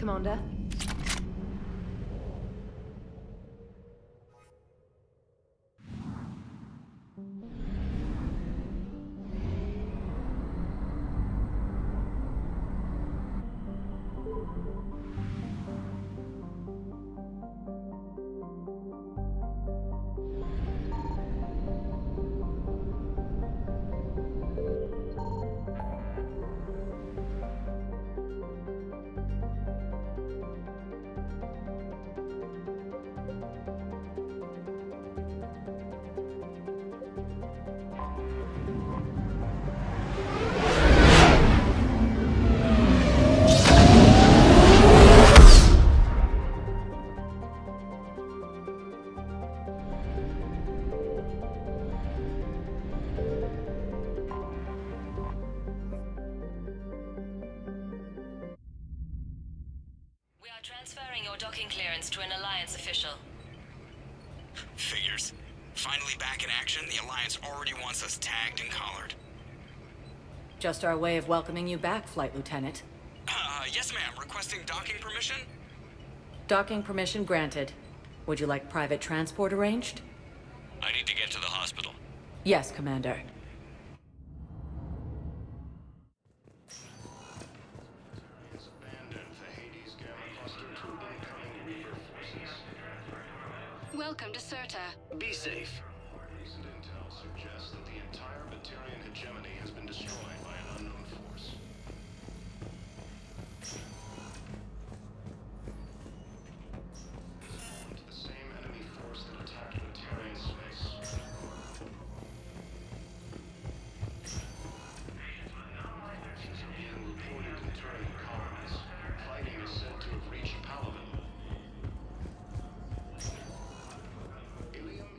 Commander. Transferring your docking clearance to an Alliance official. Figures. Finally back in action, the Alliance already wants us tagged and collared. Just our way of welcoming you back, Flight Lieutenant. Yes ma'am. Requesting docking permission? Docking permission granted. Would you like private transport arranged? I need to get to the hospital. Yes, Commander. Welcome to Serta. Be safe. Recent intel suggests that the entire Batarian hegemony has been destroyed by an unknown force. The same enemy force that attacked Batarian space. Reported concerning colonies. Fighting is said to have reached Paladin.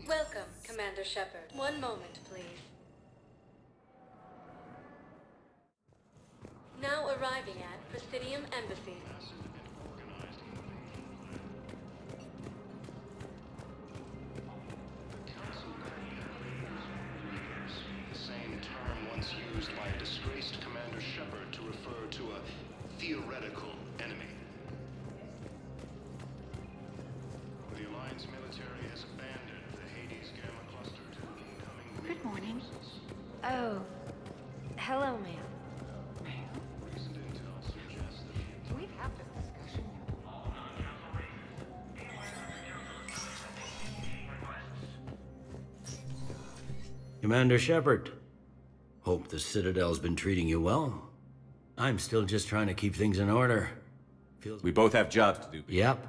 Welcome, Commander Shepard. One moment, please. Now arriving at Presidium Embassy. The same term once used by a disgraced Commander Shepard to refer to a theoretical enemy. The Alliance military has abandoned the Hades Gamma Cluster to incoming. Good morning. Oh. Hello, ma'am. Recent intel suggests that We've had this discussion. Commander Shepard. Hope the Citadel's been treating you well. I'm still just trying to keep things in order. We both have jobs to do. Yep.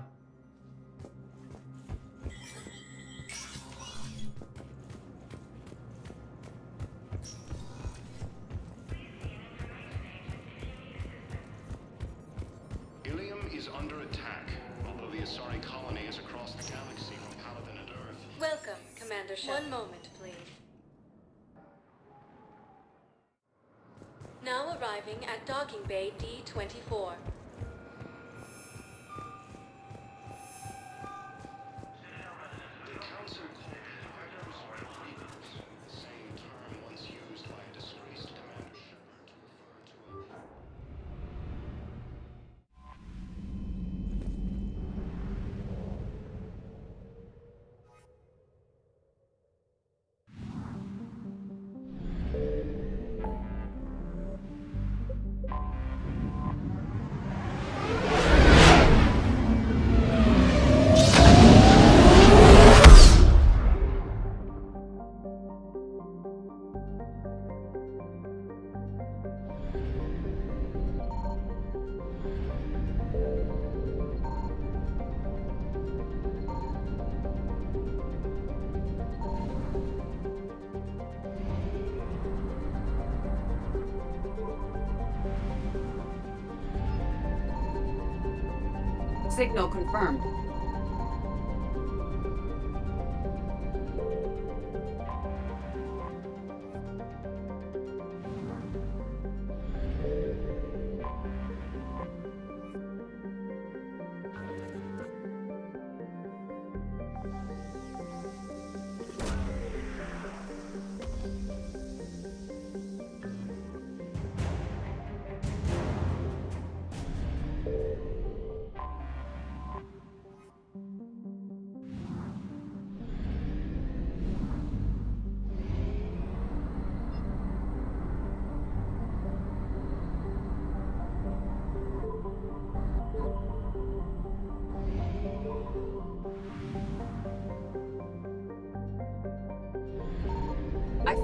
Ilium is under attack, although the Asari colony is across the galaxy from Paladin and Earth. Welcome, Commander Shepard. One moment, please. Now arriving at Docking Bay D-24. The Council called the same term once used by a disgraced Commander Shepard to refer to a... Signal confirmed.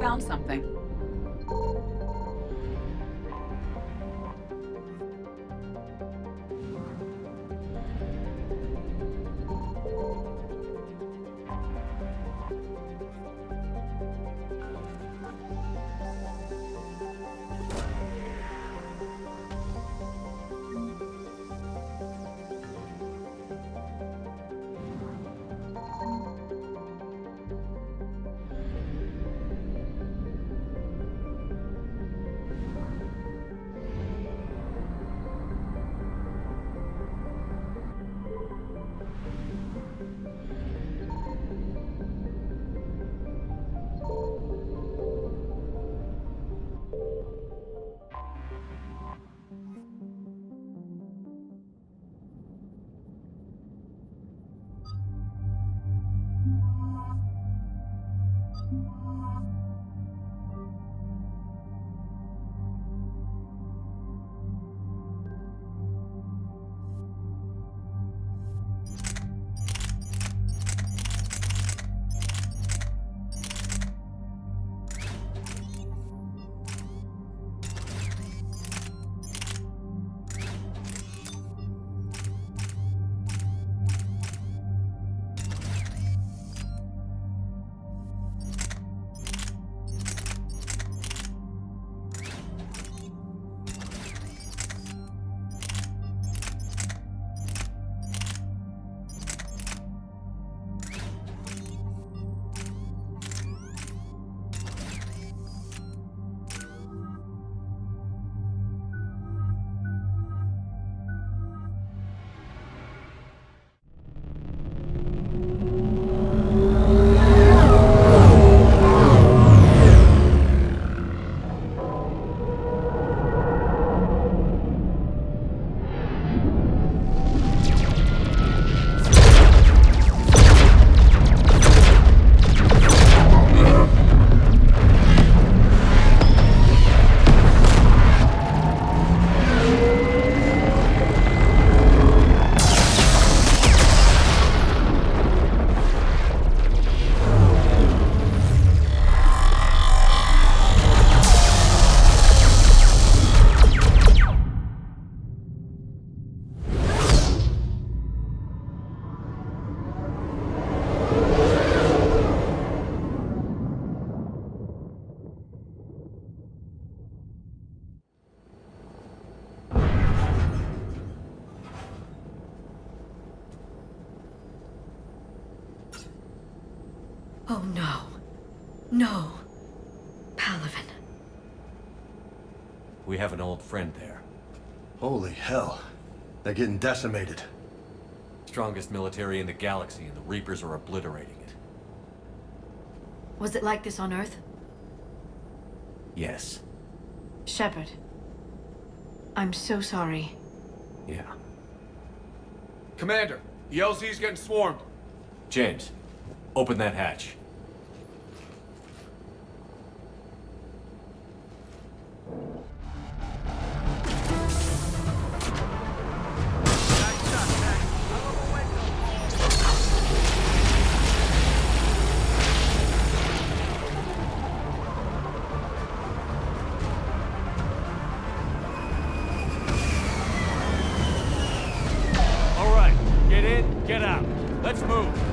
found something. Oh no. No. Palaven. We have an old friend there. Holy hell. They're getting decimated. Strongest military in the galaxy, and the Reapers are obliterating it. Was it like this on Earth? Yes. Shepard. I'm so sorry. Yeah. Commander, the LZ's getting swarmed. James, open that hatch. Get out. Let's move.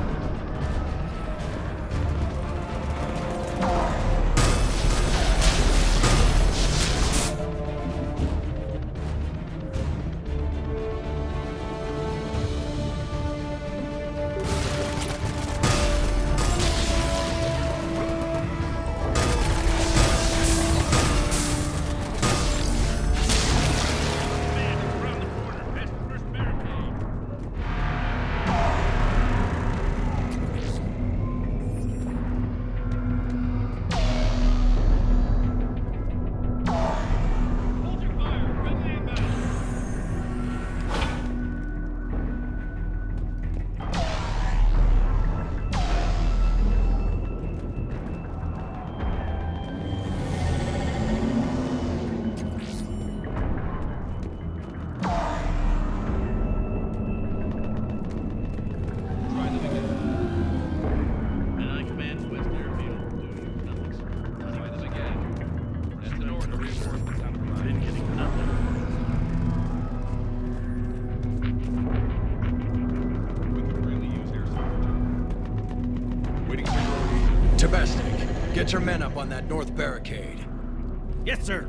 Get your men up on that north barricade. Yes, sir.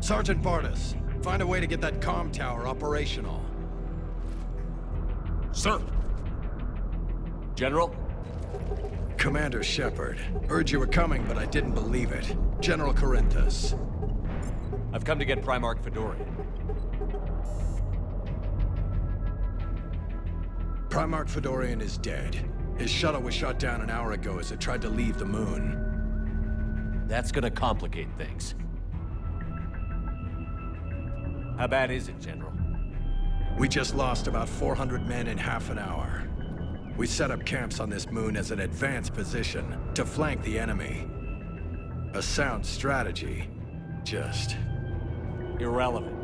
Sergeant Bartis, find a way to get that comm tower operational. Sir. General? Commander Shepard. Heard you were coming, but I didn't believe it. General Corinthus. I've come to get Primarch Fedorian. Primarch Fedorian is dead. His shuttle was shot down an hour ago as it tried to leave the moon. That's gonna complicate things. How bad is it, General? We just lost about 400 men in half an hour. We set up camps on this moon as an advanced position to flank the enemy. A sound strategy. Just... irrelevant.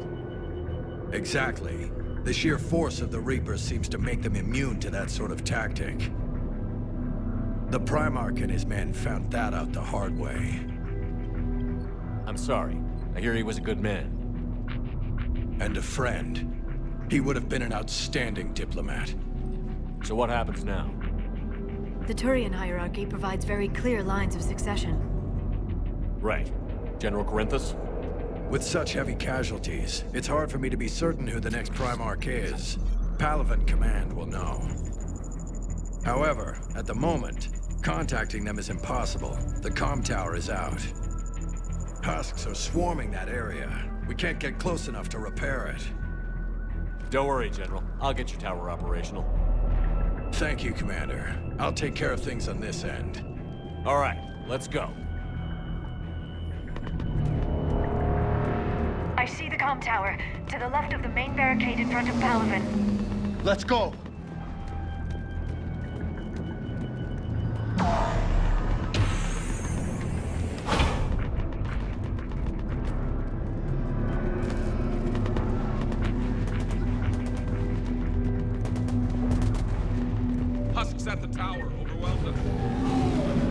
Exactly. The sheer force of the Reapers seems to make them immune to that sort of tactic. The Primarch and his men found that out the hard way. I'm sorry. I hear he was a good man. And a friend. He would have been an outstanding diplomat. So what happens now? The Turian hierarchy provides very clear lines of succession. Right. General Corinthus? With such heavy casualties, it's hard for me to be certain who the next Primarch is. Palaven Command will know. However, at the moment, contacting them is impossible. The comm tower is out. Husks are swarming that area. We can't get close enough to repair it. Don't worry, General. I'll get your tower operational. Thank you, Commander. I'll take care of things on this end. All right, let's go. I see the comm tower, to the left of the main barricade in front of Palaven. Let's go! Husks at the tower. Overwhelm them.